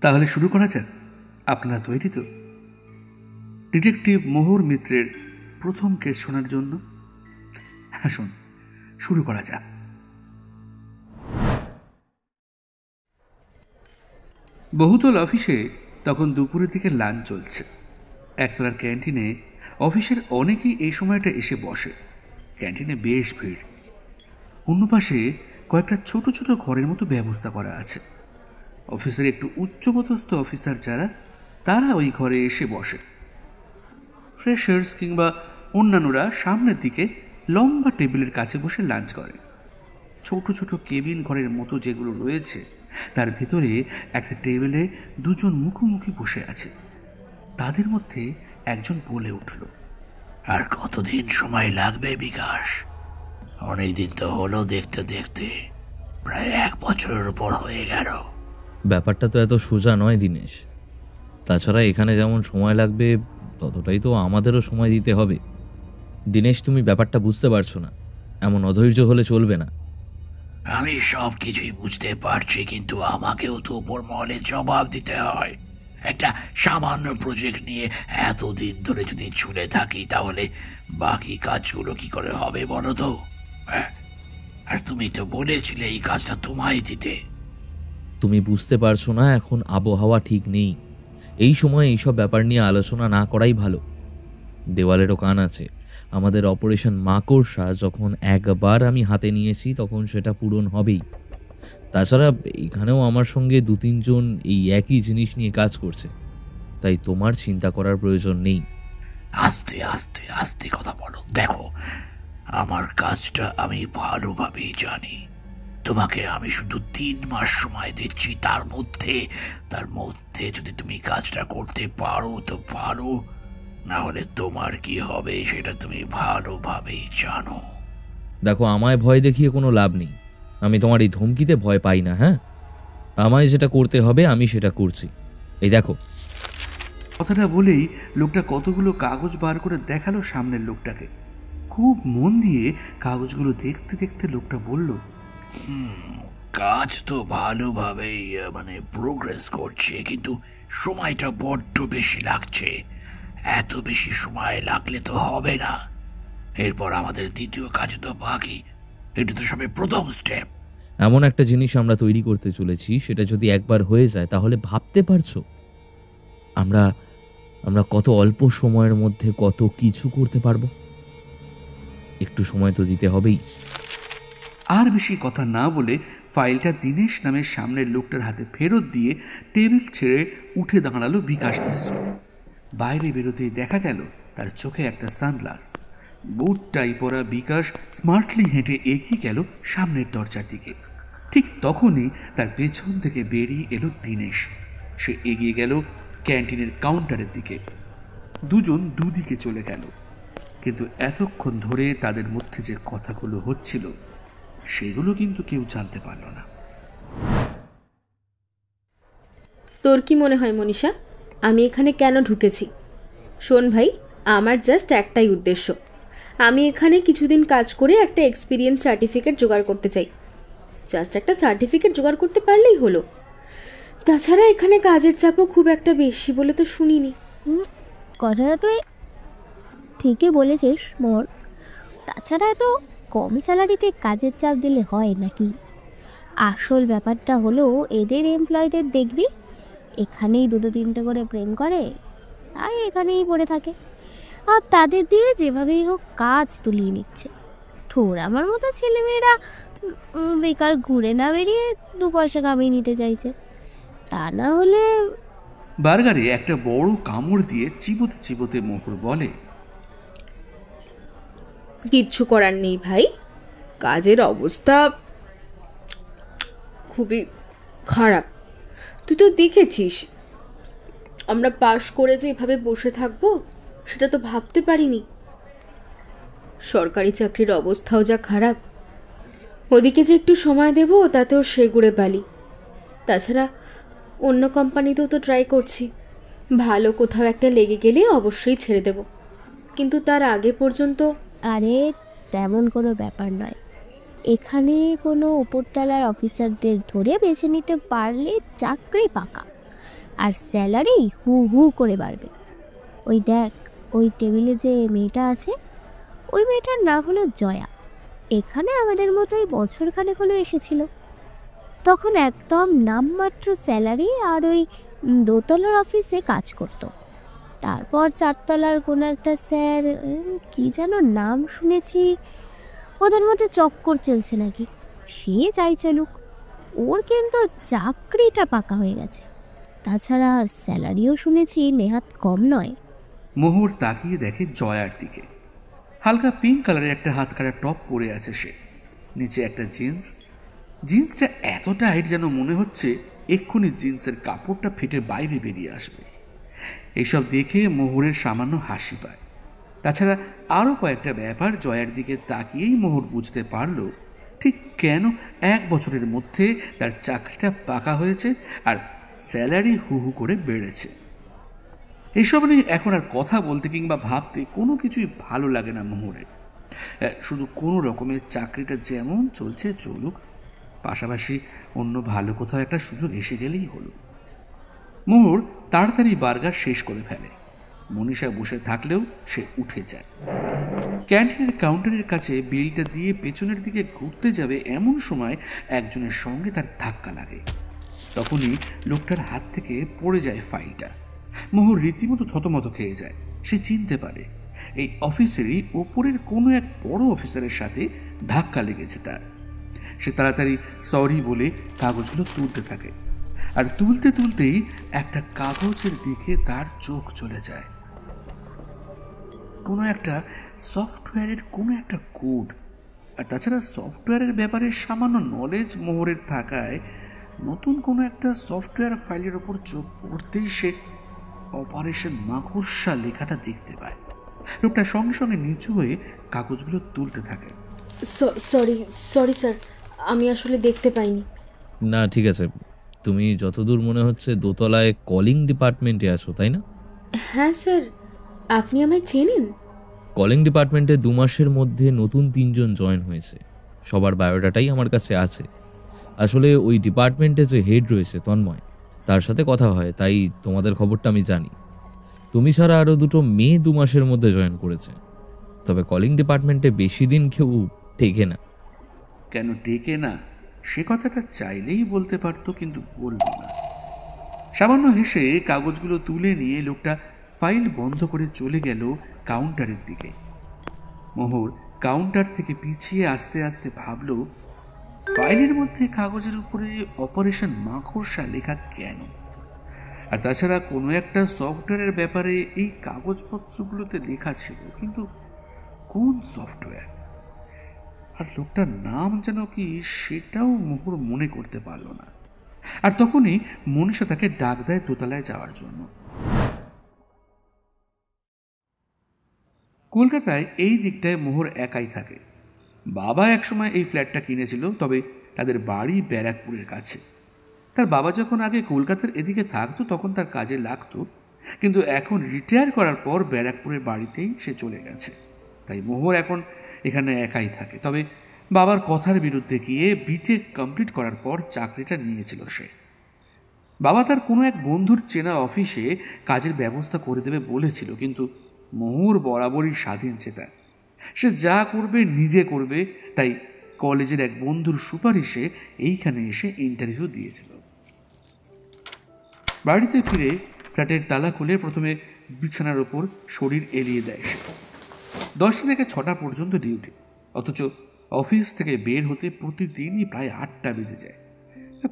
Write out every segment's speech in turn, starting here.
তাহলে শুরু করা যাক। আপনারা তৈরি তো ডিটেকটিভ মোহর মিত্রের প্রথম কেস শোনার জন্য? আসুন শুরু করা যাক। বহুতল অফিসে তখন দুপুরের দিকে লাঞ্চ চলছে। একতলার ক্যান্টিনে অফিসের অনেকেই এই সময়টা এসে বসে। ক্যান্টিনে বেশ ভিড়। অন্য পাশে কয়েকটা ছোট ছোট ঘরের মতো ব্যবস্থা করা আছে। অফিসের একটু উচ্চপদস্থ অফিসার যারা, তারা ওই ঘরে এসে বসে। ফ্রেশার্স কিংবা অন্যান্যরা সামনের দিকে লম্বা টেবিলের কাছে বসে লাঞ্চ করে। ছোট ছোট কেবিন ঘরের মতো যেগুলো রয়েছে, তার ভিতরে একটা টেবিলে দুজন মুখোমুখি বসে আছে। তাদের মধ্যে একজন বলে উঠল, আর কতদিন সময় লাগবে বিকাশ? অনেকদিন তো হলো, দেখতে দেখতে প্রায় 1 বছরের উপর হয়ে গেল। ব্যাপারটা তো এত সোজা নয় দীনেশ। তাছাড়া এখানে যেমন সময় লাগবে ততটাই তো আমাদেরও সময় দিতে হবে। দীনেশ, তুমি ব্যাপারটা বুঝতে পারছো না। এমন অধৈর্য হলে চলবে না। আমি সব কিছুই বুঝতে পারছি, কিন্তু আমাকেও তো উপর মহলে জবাব দিতে হয়। একটা সামান্য প্রজেক্ট নিয়ে এতদিন ধরে যদি ঝুলে থাকি, তাহলে বাকি কাজগুলো কি করে হবে বলো তো? আর তুমি তো বলেছিলে এই কাজটা তোমায় দিতে। তুমি বুঝতে পারছো না, এখন আবহাওয়া ঠিক নেই। এই সময় এইসব ব্যাপার নিয়ে আলোচনা না করাই ভালো। দেওয়ালেরও কান আছে। আমাদের অপারেশন মাকড়সা যখন একবার আমি হাতে নিয়েছি, তখন সেটা পূরণ হবেই। তাছাড়া এখানেও আমার সঙ্গে 2-3 জন এই একই জিনিস নিয়ে কাজ করছে, তাই তোমার চিন্তা করার প্রয়োজন নেই। আস্তে আস্তে আস্তে কথা বলো। দেখো, আমার কাজটা আমি ভালোভাবেই জানি। তোমাকে আমি শুধু 3 মাস সময় দিচ্ছি। তার মধ্যে যদি তুমি কাজটা করতে পারো তো পারো, না হলে তোমার কি হবে সেটা তুমি ভালোভাবেই জানো। দেখো, আমায় ভয় দেখিয়ে কোনো লাভ নেই। আমি তোমার এই ধমকিতে ভয় পাই না। হ্যাঁ, আমায় যেটা করতে হবে আমি সেটা করছি। এই দেখো। কথাটা বলেই লোকটা কতগুলো কাগজ বার করে দেখালো সামনের লোকটাকে। খুব মন দিয়ে কাগজগুলো দেখতে দেখতে লোকটা বলল, কাজ তো ভালোভাবেই প্রোগ্রেস করছে, কিন্তু সময়টা বড্ড বেশি লাগছে। এত বেশি সময় লাগলে তো হবে না। এরপর আমাদের দ্বিতীয় কাজ তো বাকি। এটা তো সবে প্রথম স্টেপ। এমন একটা জিনিস আমরা তৈরি করতে চলেছি, সেটা যদি একবার হয়ে যায় তাহলে ভাবতে পারছো আমরা কত অল্প সময়ের মধ্যে কত কিছু করতে পারবো। একটু সময় তো দিতে হবেই। আর বেশি কথা না বলে ফাইলটা দীনেশ নামের সামনের লোকটার হাতে ফেরত দিয়ে টেবিল ছেড়ে উঠে দাঁড়ালো বিকাশ মিশ্র। বাইরে বেরোতেই দেখা গেল তার চোখে একটা সানগ্লাস। বুট টাই পরা বিকাশ স্মার্টলি হেঁটে এগিয়ে গেল সামনের দরজার দিকে। ঠিক তখনই তার পেছন থেকে বেরিয়ে এলো দীনেশ। সে এগিয়ে গেল ক্যান্টিনের কাউন্টারের দিকে। দুজন দুদিকে চলে গেল, কিন্তু এতক্ষণ ধরে তাদের মধ্যে যে কথাগুলো হচ্ছিল সেগুলো কিন্তু কেউ জানতে পারল না। তোর কি মনে হয় মনীষা, আমি এখানে কেন ঢুকেছি? শোন ভাই, আমার জাস্ট একটাই উদ্দেশ্য। আমি এখানে কিছুদিন কাজ করে একটা এক্সপিরিয়েন্স সার্টিফিকেট জোগাড় করতে চাই। জাস্ট একটা সার্টিফিকেট জোগাড় করতে পারলেই হলো। তাছাড়া এখানে কাজের চাপও খুব একটা বেশি বলে তো শুনিনি। কথাটা তুই ঠিকই বলেছিস মোর। তাছাড়া এত কম স্যালারিতে কাজের চাপ দিলে হয় নাকি? আসল ব্যাপারটা হলো, এদের এমপ্লয়ীদের দেখবি এখানেই 2-3টে করে প্রেম করে আর এখানেই পড়ে থাকে, আর তাদের দিয়ে যেভাবেই হোক কাজ তুলিয়ে নিচ্ছে। তোর আমার মতো ছেলেমেয়েরা বেকার ঘুরে না বেরিয়ে 2 পয়সা কামিয়ে নিতে চাইছে। তা না হলে বার্গারে একটা বড় কামড় দিয়ে চিবোতে চিবোতে মোহর বলে, কিচ্ছু করার নেই ভাই, কাজের অবস্থা খুবই খারাপ। তুই তো দেখেছিস আমরা পাশ করে যে এভাবে বসে থাকবো সেটা তো ভাবতে পারিনি। সরকারি চাকরির অবস্থাও যা খারাপ, ওদিকে যে একটু সময় দেব তাতেও সেগুড়ে বালি। তাছাড়া অন্য কোম্পানিতেও তো ট্রাই করছি, ভালো কোথাও একটা লেগে গেলে অবশ্যই ছেড়ে দেব, কিন্তু তার আগে পর্যন্ত। আরে তেমন কোনো ব্যাপার নয়। এখানে কোনো উপরতলার অফিসারদের ধরে বেছে নিতে পারলে চাকরি পাকা। আর স্যালারি হু হু করে বাড়বে। ওই দেখ, ওই টেবিলে যে মেয়েটা আছে, ওই মেয়েটার নাম হলো জয়া। এখানে আমাদের মতোই বছরখানেক হলো এসেছিল। তখন একদম নামমাত্র স্যালারি আর ওই দোতলার অফিসে কাজ করতো। তারপর 4 তলার কোনো একটা স্যার, কি যেন নাম শুনেছি, ওদের মধ্যে চক্কর চলছে নাকি। সে যাই চলুক, ওর কিন্তু চাকরিটা পাকা হয়ে গেছে। তাছাড়া স্যালারিও শুনেছি নেহাত কম নয়। মোহর তাকিয়ে দেখে জয়ার দিকে। হালকা পিঙ্ক কালারের একটা হাত কাটা টপ পরে আছে সে, নিচে একটা জিন্সটা এত টাইট যেন মনে হচ্ছে এক্ষুনি জিন্সের কাপড়টা ফেটে বাইরে বেরিয়ে আসবে। এইসব দেখে মোহরের সামান্য হাসি পায়। তাছাড়া আরও কয়েকটা ব্যাপার জয়ার দিকে তাকিয়েই মোহর বুঝতে পারল ঠিক কেন 1 বছরের মধ্যে তার চাকরিটা পাকা হয়েছে আর স্যালারি হু হু করে বেড়েছে। এইসব নিয়ে এখন আর কথা বলতে কিংবা ভাবতে কোনো কিছুই ভালো লাগে না মোহরের। শুধু কোনো রকমের চাকরিটা যেমন চলছে চলুক, পাশাপাশি অন্য ভালো কোথাও একটা সুযোগ এসে গেলেই হলো। মোহর তাড়াতাড়ি বার্গার শেষ করে ফেলে। মনীষা বসে থাকলেও সে উঠে যায়। ক্যান্টিনের কাউন্টারের কাছে বিলটা দিয়ে পেছনের দিকে ঘুরতে যাবে এমন সময় একজনের সঙ্গে তার ধাক্কা লাগে। তখনই লোকটার হাত থেকে পড়ে যায় ফাইলটা। মোহর রীতিমতো থতমত খেয়ে যায়। সে চিনতে পারে এই অফিসেরই ওপরের কোনো এক বড় অফিসারের সাথে ধাক্কা লেগেছে তার। সে তাড়াতাড়ি সরি বলে কাগজগুলো তুলতে থাকে, আর তুলতে তুলতেই একটা কাগজের দিকে তার চোখ চলে যায়। কোনো একটা সফটওয়্যারের কোনো একটা কোড। আর তাছাড়া সফটওয়্যারের ব্যাপারে সামান্য নলেজ মোহরের থাকায় নতুন কোনো একটা সফটওয়্যার ফাইলের ওপর চোখ পড়তেই সে অপারেশন মাকড়সা লেখাটা দেখতে পায়। লোকটা সঙ্গে সঙ্গে নিচু হয়ে কাগজগুলো তুলতে থাকে। সরি স্যার, আমি আসলে দেখতে পাইনি। না ঠিক আছে, তুমি যতদূর মনে হচ্ছে দোতলায় কলিং ডিপার্টমেন্টে আছো, তাই না? হ্যাঁ স্যার, আপনি আমায় চেনেন? কলিং ডিপার্টমেন্টে 2 মাসের মধ্যে নতুন 3 জন জয়েন হয়েছে। সবার বায়োডাটাই আমার কাছে আছে। আসলে ওই ডিপার্টমেন্টে যে হেড রয়েছে তন্ময়, তার সাথে কথা হয়, তাই তোমাদের খবরটা আমি জানি। তুমি ছাড়া আরও 2টো মেয়ে 2 মাসের মধ্যে জয়েন করেছে। তবে কলিং ডিপার্টমেন্টে বেশি দিন কেউ টেকে না। কেন টেকে না সে কথাটা চাইলেই বলতে পারতো, কিন্তু বলল না। সামান্য হেসে কাগজগুলো তুলে নিয়ে লোকটা ফাইল বন্ধ করে চলে গেল কাউন্টারের দিকে। মোহর কাউন্টার থেকে পিছিয়ে আস্তে আস্তে ভাবল, ফাইলের মধ্যে কাগজের উপরে অপারেশন মাকড়সা লেখা কেন? আর তাছাড়া কোনো একটা সফটওয়্যারের ব্যাপারে এই কাগজপত্রগুলোতে লেখা ছিল, কিন্তু কোন সফটওয়্যার আর লোকটার নাম যেন কি সেটাও মোহর মনে করতে পারল না। আর তখনই মনীষা তাকে ডাক দেয় দোতলায় যাওয়ার জন্য। কলকাতায় এই দিকটায় মোহর একাই থাকে। বাবা একসময় এই ফ্ল্যাটটা কিনেছিল, তবে তাদের বাড়ি ব্যারাকপুরের কাছে। তার বাবা যখন আগে কলকাতার এদিকে থাকতো তখন তার কাজে লাগতো, কিন্তু এখন রিটায়ার করার পর ব্যারাকপুরের বাড়িতেই সে চলে গেছে। তাই মোহর এখন এখানে একাই থাকে। তবে বাবার কথার বিরুদ্ধে গিয়ে বিটেক কমপ্লিট করার পর চাকরিটা নিয়েছিল সে। বাবা তার কোনো এক বন্ধুর চেনা অফিসে কাজের ব্যবস্থা করে দেবে বলেছিল, কিন্তু মোহর বরাবরই স্বাধীন চেতা। সে যা করবে নিজে করবে। তাই কলেজের এক বন্ধুর সুপারিশে এইখানে এসে ইন্টারভিউ দিয়েছিল। বাড়িতে ফিরে ফ্ল্যাটের তালা খুলে প্রথমে বিছানার ওপর শরীর এলিয়ে দেয় সে। 10টা থেকে 6টা পর্যন্ত ডিউটি, অথচ অফিস থেকে বের হতে প্রতিদিনই প্রায় 8টা বেজে যায়।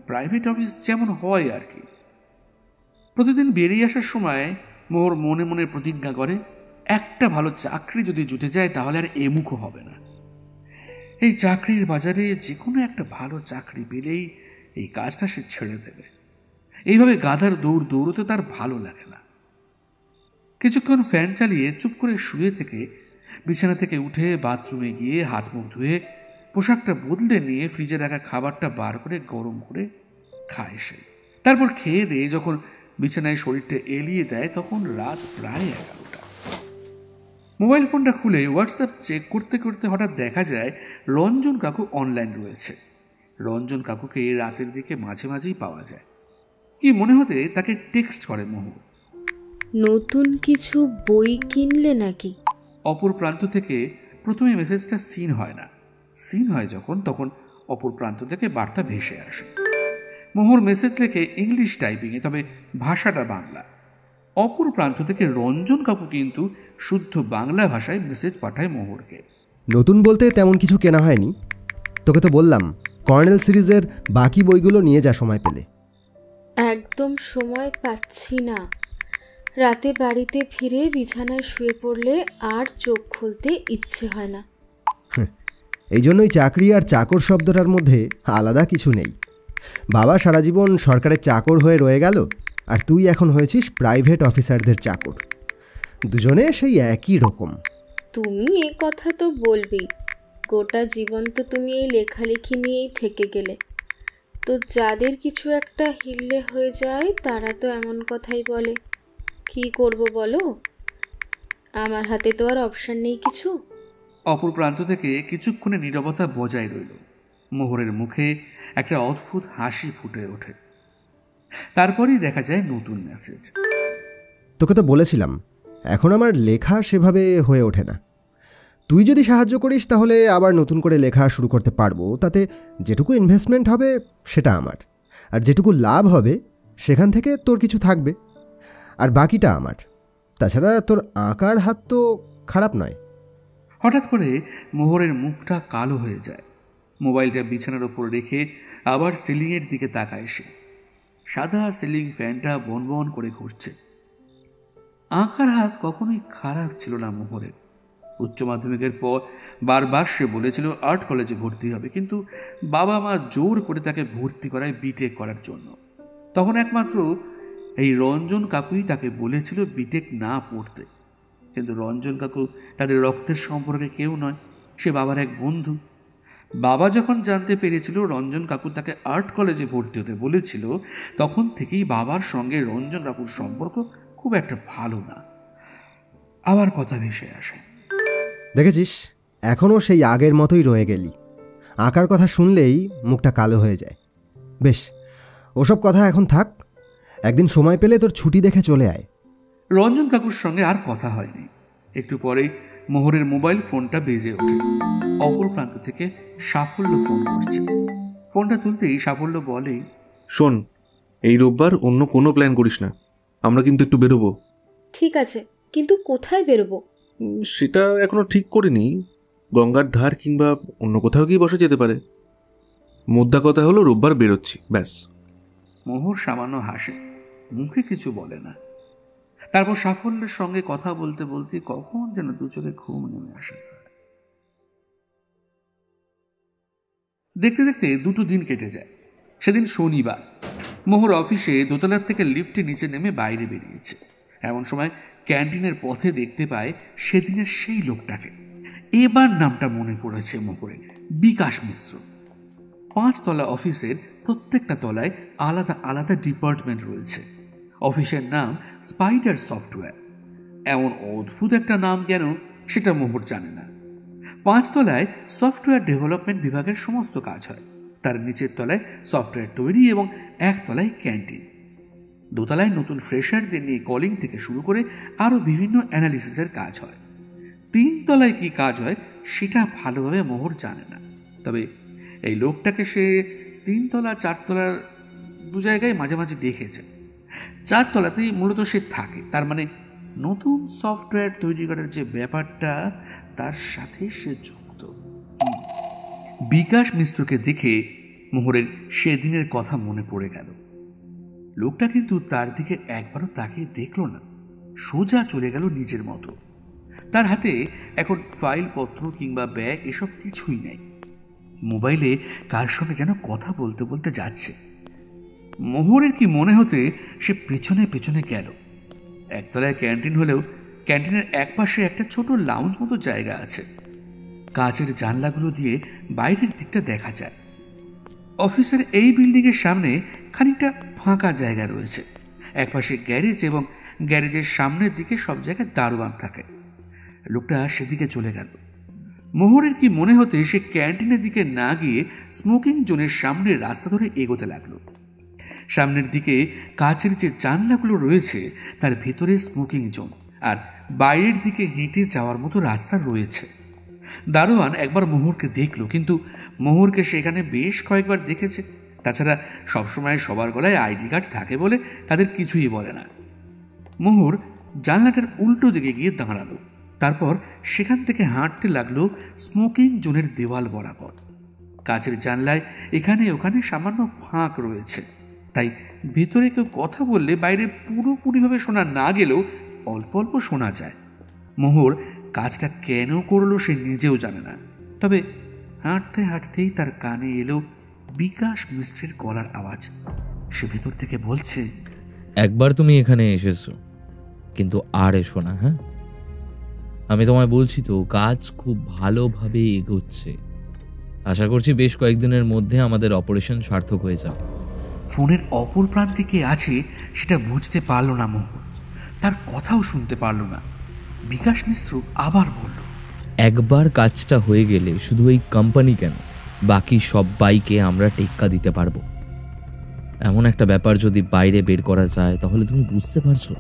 প্রাইভেট অফিস যেমন হয় আর কি। প্রতিদিন বেরিয়ে আসার সময় মোহর মনে মনে প্রতিজ্ঞা করে, একটা ভালো চাকরি যদি জুটে যায় তাহলে আর এমুখো হবে না। এই চাকরির বাজারে যে কোনো একটা ভালো চাকরি পেলেই এই কাজটা সে ছেড়ে দেবে। এইভাবে গাধার দৌড় দৌড়তে তার ভালো লাগে না। কিছুক্ষণ ফ্যান চালিয়ে চুপ করে শুয়ে থেকে বিছানা থেকে উঠে বাথরুমে গিয়ে হাত মুখ ধুয়ে পোশাকটা বদলে নিয়ে ফ্রিজে রাখা খাবারটা বার করে গরম করে খায় সে। তারপর খেয়ে দিয়ে যখন বিছানায় শরীরটা এলিয়ে দেয় তখন রাত প্রায় 11টা। মোবাইল ফোনটা খুলে হোয়াটসঅ্যাপ চেক করতে করতে হঠাৎ দেখা যায় রঞ্জন কাকু অনলাইন রয়েছে। রঞ্জন কাকুকে রাতের দিকে মাঝে মাঝেই পাওয়া যায়। কি মনে হতে তাকে টেক্সট করে মোহর। নতুন কিছু বই কিনলে নাকি? অপর প্রান্ত থেকে প্রথমে মেসেজটা সিন হয় না, সিন হয় যখন তখন অপর প্রান্ত থেকে বার্তা ভেসে আসে। মোহর মেসেজ লেখে ইংলিশ টাইপিংয়ে, তবে ভাষাটা বাংলা। অপর প্রান্ত থেকে রঞ্জন কাকু কিন্তু শুদ্ধ বাংলা ভাষায় মেসেজ পাঠায় মোহরকে। নতুন বলতে তেমন কিছু কেনা হয়নি, তোকে তো বললাম কর্নেল সিরিজের বাকি বইগুলো নিয়ে যা সময় পেলে। একদম সময় পাচ্ছি না। রাতে বাড়িতে ফিরে বিছানায় শুয়ে পড়লে আর চোখ খুলতে ইচ্ছে হয় না। এই জন্যই চাকরি আর চাকর শব্দটার মধ্যে আলাদা কিছু নেই। বাবা সারা জীবন সরকারের চাকর হয়ে রয়ে গেল, আর তুই এখন হয়েছিস প্রাইভেট অফিসারদের চাকর। দুজনে সেই একই রকম। তুমি এ কথা তো বলবেই, গোটা জীবন তো তুমি এই লেখালেখি নিয়েই থেকে গেলে। তো যাদের কিছু একটা হিললে হয়ে যায় তারা তো এমন কথাই বলে। কি করব বলো, আমার হাতে তো আর অপশন নেই কিছু। অপর প্রান্ত থেকে কিছুক্ষণে নীরবতা বজায় রইল। মোহরের মুখে একটা অদ্ভুত হাসি ফুটে ওঠে। তারপরেই দেখা যায় নতুন মেসেজ। তোকে তো বলেছিলাম এখন আমার লেখা সেভাবে হয়ে ওঠে না। তুই যদি সাহায্য করিস তাহলে আবার নতুন করে লেখা শুরু করতে পারবো। তাতে যেটুকু ইনভেস্টমেন্ট হবে সেটা আমার, আর যেটুকু লাভ হবে সেখান থেকে তোর কিছু থাকবে, আর বাকিটা আমার। তাছাড়া তোর আঁকার হাত তো খারাপ নয়। হঠাৎ করে মোহরের মুখটা কালো হয়ে যায়। মোবাইলটা বিছানার ওপর রেখে আবার সিলিংয়ের দিকে তাকায় সে। সাদা সিলিং ফ্যানটা বনবন করে ঘুরছে। আঁকার হাত কখনোই খারাপ ছিল না মোহরের। উচ্চ মাধ্যমিকের পর বারবার সে বলেছিল আর্ট কলেজে ভর্তি হবে, কিন্তু বাবা মা জোর করে তাকে ভর্তি করায় বিটেক করার জন্য। তখন একমাত্র এই রঞ্জন কাকুই তাকে বলেছিল বিটেক না পড়তে। কিন্তু রঞ্জন কাকু তাদের রক্তের সম্পর্কে কেউ নয়, সে বাবার এক বন্ধু। বাবা যখন জানতে পেরেছিল রঞ্জন কাকু তাকে আর্ট কলেজে ভর্তি হতে বলেছিল, তখন থেকেই বাবার সঙ্গে রঞ্জন কাকুর সম্পর্ক খুব একটা ভালো না। আবার কথা ভেসে আসে, দেখেছিস এখনও সেই আগের মতোই রয়ে গেলি। আঁকার কথা শুনলেই মুখটা কালো হয়ে যায়। বেশ, ওসব কথা এখন থাক, একদিন সময় পেলে তোর ছুটি দেখে চলে আয়। রঞ্জন কাকুর সঙ্গে আর কথা হয়নি। একটু পরেই মোহরের মোবাইল ফোনটা বেজে ওঠে। অপর প্রান্ত থেকে সাফল্য ফোন করছে। ফোনটা তুলতেই সাফল্য বলে, শোন, এই রোববার অন্য কোনো প্ল্যান করিস না, আমরা কিন্তু একটু বেরোবো। ঠিক আছে, কিন্তু কোথায় বেরোবো? সেটা এখনো ঠিক করিনি। গঙ্গার ধার কিংবা অন্য কোথাও গিয়ে বসে যেতে পারে। মোদ্দা কথা হলো রোববার বেরোচ্ছি, ব্যাস। মোহর সামান্য হাসে, মুখে কিছু বলে না। তারপর সাফল্যের সঙ্গে কথা বলতে বলতে কখন যেন দু চোখে ঘুম নেমে আসে। দেখতে দেখতে দুটো দিন কেটে যায়। সেদিন শনিবার। মোহর অফিসে দোতলার থেকে লিফটে নিচে নেমে বাইরে বেরিয়েছে। এমন সময় ক্যান্টিনের পথে দেখতে পায় সেদিনের সেই লোকটাকে। এবার নামটা মনে পড়েছে মোহরের, বিকাশ মিশ্র। 5 তলা অফিসের প্রত্যেকটা তলায় আলাদা আলাদা ডিপার্টমেন্ট রয়েছে। অফিসের নাম স্পাইডার সফটওয়্যার। এমন অদ্ভুত একটা নাম কেন সেটা মোহর জানে না। 5 তলায় সফটওয়্যার ডেভেলপমেন্ট বিভাগের সমস্ত কাজ হয়। তার নিচের তলায় সফটওয়্যার তৈরি এবং 1 তলায় ক্যান্টিন। 2 তলায় নতুন ফ্রেশারদের নিয়ে কলিং থেকে শুরু করে আরও বিভিন্ন অ্যানালিসিসের কাজ হয়। 3 তলায় কি কাজ হয় সেটা ভালোভাবে মোহর জানে না। তবে এই লোকটাকে সে 3 তলা 4 তলার দু জায়গায় মাঝে মাঝে দেখেছে। 4 তলাতেই মূলত সে থাকে। তার মানে নতুন সফটওয়্যার তৈরি করার যে ব্যাপারটা তার সাথে সে যুক্ত। বিকাশ মিশ্রকে দেখে মোহরের সেদিনের কথা মনে পড়ে গেল। লোকটা কিন্তু তার দিকে একবারও তাকিয়ে দেখল না, সোজা চলে গেল নিজের মতো। তার হাতে এখন ফাইলপত্র কিংবা ব্যাগ এসব কিছুই নেই। মোবাইলে কার সঙ্গে যেন কথা বলতে বলতে যাচ্ছে। মোহরের কি মনে হতে সে পেছনে পেছনে গেল। 1 তলায় ক্যান্টিন হলেও ক্যান্টিনের একপাশে একটা ছোট লাউঞ্জ মতো জায়গা আছে। কাচের জানলাগুলো দিয়ে বাইরের দিকটা দেখা যায়। অফিসের এই বিল্ডিংয়ের সামনে খানিকটা ফাঁকা জায়গা রয়েছে। একপাশে গ্যারেজ এবং গ্যারেজের সামনের দিকে সব জায়গায় দারোয়ান থাকে। লোকটা সেদিকে চলে গেল। মোহরের কি মনে হতে সে ক্যান্টিনের দিকে না গিয়ে স্মোকিং জোনের সামনে রাস্তা ধরে এগোতে লাগলো। সামনের দিকে কাচের যে জানলাগুলো রয়েছে তার ভেতরে স্মোকিং জোন, আর বাইরের দিকে হেঁটে যাওয়ার মতো রাস্তা রয়েছে। দারোয়ান একবার মোহরকে দেখল, কিন্তু মোহরকে সেখানে বেশ কয়েকবার দেখেছে। তাছাড়া সবসময় সবার গলায় আইডি কার্ড থাকে বলে তাদের কিছুই বলে না। মোহর জানলাটার উল্টো দিকে গিয়ে দাঁড়ালো, তারপর সেখান থেকে হাঁটতে লাগলো স্মোকিং জোনের দেওয়াল বরাবর। কাচের জানলায় এখানে ওখানে সামান্য ফাঁক রয়েছে, তাই ভেতরে কেউ কথা বললে বাইরে পুরোপুরিভাবে শোনা না গেলেও অল্প অল্প শোনা যায়। মোহর কাজটা কেন করলো সে নিজেও জানে না, তবে হাঁটতে হাঁটতেই তার কানে এলো বিকাশ মিশ্রের গলার আওয়াজ। সে ভেতর থেকে বলছে, একবার তুমি এখানে এসেছো, কিন্তু আর এসো না। হ্যাঁ, আমি তোমায় বলছি তো, কাজ খুব ভালোভাবে এগোচ্ছে। আশা করছি বেশ কয়েকদিনের মধ্যে আমাদের অপারেশন সার্থক হয়ে যাবে। ফোনের অপর প্রান্তে কে আছে সেটা বুঝতে পারল না মোহর, তার কথাও শুনতে পারল না। বিকাশ মিশ্র আবার বলল, একবার কাজটা হয়ে গেলে শুধু এই কোম্পানি কেন, বাকি সবাইকে আমরা টেক্কা দিতে পারবো। এমন একটা ব্যাপার যদি বাইরে বের করা যায় তাহলে তুমি বুঝতে পারছো।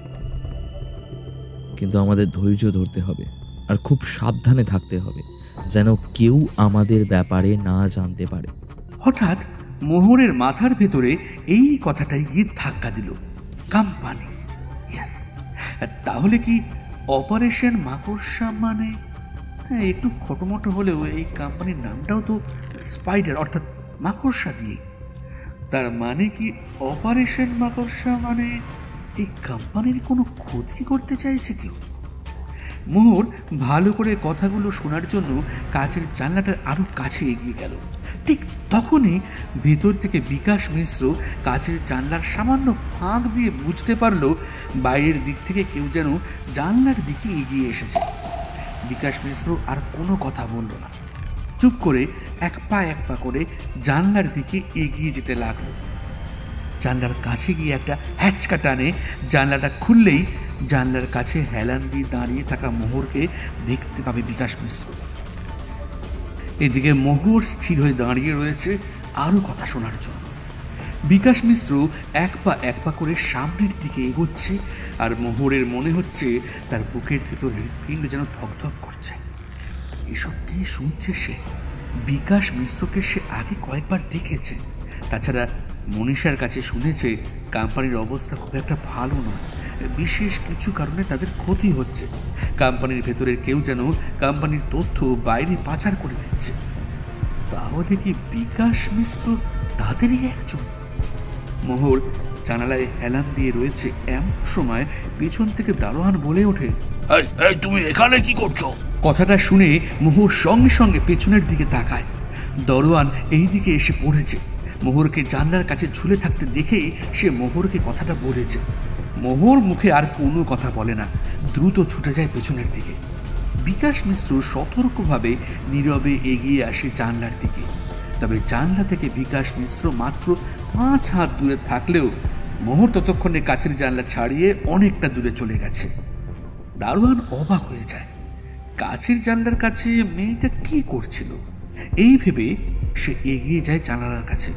কিন্তু আমাদের ধৈর্য ধরতে হবে আর খুব সাবধানে থাকতে হবে, যেন কেউ আমাদের ব্যাপারে না জানতে পারে। হঠাৎ মোহরের মাথার ভেতরে এই কথাটাই গিয়ে ধাক্কা দিল, কোম্পানি। ইয়েস, তাহলে কি অপারেশন মাকড়সা মানে? হ্যাঁ, একটু খটোমটো হলেও এই কোম্পানির নামটাও তো স্পাইডার অর্থাৎ মাকড়সা দিয়ে। তার মানে কি অপারেশন মাকড়সা মানে এই কোম্পানির কোনো ক্ষতি করতে চাইছে কেউ? মোহর ভালো করে কথাগুলো শোনার জন্য কাচের জানলাটার আরো কাছে এগিয়ে গেল। ঠিক তখনই ভেতর থেকে বিকাশ মিশ্র কাচের জানলার সামান্য ফাঁক দিয়ে বুঝতে পারল বাইরের দিক থেকে কেউ যেন জানলার দিকে এগিয়ে এসেছে। বিকাশ মিশ্র আর কোনো কথা বলল না, চুপ করে এক পা করে জানলার দিকে এগিয়ে যেতে লাগলো। জানলার কাছে গিয়ে একটা হ্যাচকা টানে জানলাটা খুললেই জানলার কাছে হেলান দিয়ে দাঁড়িয়ে থাকা মোহরকে দেখতে পাবে বিকাশ মিশ্র। এদিকে মোহর স্থির হয়ে দাঁড়িয়ে রয়েছে আরো কথা শোনার জন্য। বিকাশ মিশ্র এক পা করে সামনের দিকে এগোচ্ছে, আর মোহরের মনে হচ্ছে তার বুকের ভেতর হৃৎপিণ্ড যেন ধকধক করছে। এসব কি শুনছে সে? বিকাশ মিশ্রকে সে আগে কয়েকবার দেখেছে। তাছাড়া মনীষার কাছে শুনেছে কোম্পানির অবস্থা খুব একটা ভালো নয়, বিশেষ কিছু কারণে তাদের ক্ষতি হচ্ছে। কোম্পানির ভেতরের কেউ যেন কোম্পানির তথ্য বাইরে পাচার করে দিচ্ছে। তাহলে কি বিকাশ মিশ্র তাদেরই একজন? মোহর জানালায় হেলান দিয়ে রয়েছে, এমন সময় পেছন থেকে দারোয়ান বলে ওঠে, তুমি এখানে কি করছো? কথাটা শুনে মোহর সঙ্গে সঙ্গে পেছনের দিকে তাকায়। দারোয়ান এই দিকে এসে পড়েছে। মোহরকে জানলার কাছে ঝুলে থাকতে দেখেই সে মোহরকে কথাটা বলেছে। মোহর মুখে আর কোনো কথা বলে না, দ্রুত ছুটে যায় পেছনের দিকে। বিকাশ মিশ্র সতর্কভাবে নীরবে এগিয়ে আসে জানলার দিকে। তবে জানলা থেকে বিকাশ মিশ্র মাত্র 5 হাত দূরে থাকলেও মোহর ততক্ষণে কাছের জানলা ছাড়িয়ে অনেকটা দূরে চলে গেছে। দারোয়ান অবাক হয়ে যায়, কাছের জানলার কাছে মেয়েটা কি করছিল? এই ভেবে সে এগিয়ে যায় জানলার কাছে।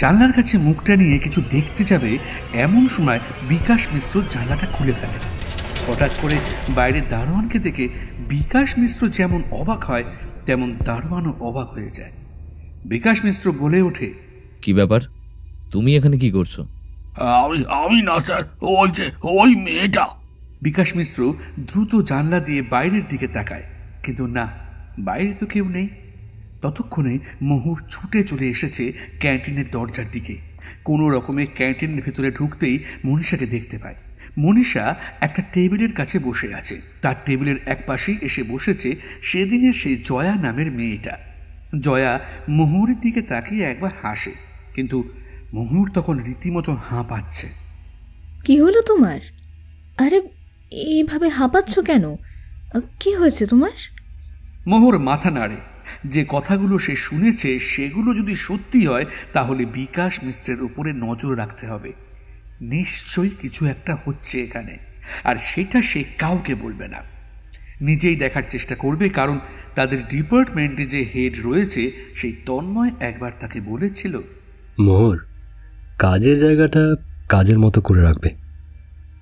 জানলার কাছে মুখটা নিয়ে কিছু দেখতে যাবে, এমন সময় বিকাশ মিশ্র জানলাটা খুলে ফেলে। হঠাৎ করে বাইরে দারোয়ানকে দেখে বিকাশ মিশ্র যেমন অবাক হয় তেমন দারোয়ানও অবাক হয়ে যায়। বিকাশ মিশ্র বলে ওঠে, কি ব্যাপার, তুমি এখানে কি করছো? আমি না স্যার, ওই মেয়েটা। বিকাশ মিশ্র দ্রুত জানলা দিয়ে বাইরের দিকে তাকায়, কিন্তু না, বাইরে তো কেউ নেই। ততক্ষণে মোহর ছুটে চলে এসেছে ক্যান্টিনের দরজার দিকে। কোনো রকমে ক্যান্টিনের ভেতরে ঢুকতেই মনীষাকে দেখতে পায়। মনীষা একটা টেবিলের কাছে বসে আছে। তার টেবিলের এক পাশেই এসে বসেছে সেদিনের সেই জয়া নামের মেয়েটা। জয়া মোহরের দিকে তাকিয়ে একবার হাসে, কিন্তু মোহর তখন রীতিমতো হাঁপাচ্ছে। কি হলো তোমার? আরে এইভাবে হাঁপাচ্ছ কেন? কি হয়েছে তোমার? মোহর মাথা নাড়ে। যে কথাগুলো সে শুনেছে সেগুলো যদি সত্যি হয় তাহলে বিকাশ মিশ্রের উপরে নজর রাখতে হবে। নিশ্চয়ই কিছু একটা হচ্ছে এখানে, আর সেটা সে কাউকে বলবে না, নিজেই দেখার চেষ্টা করবে। কারণ তাদের ডিপার্টমেন্টে যে হেড রয়েছে সেই তন্ময় একবার তাকে বলেছিল, মোহর, কাজের জায়গাটা কাজের মতো করে রাখবে,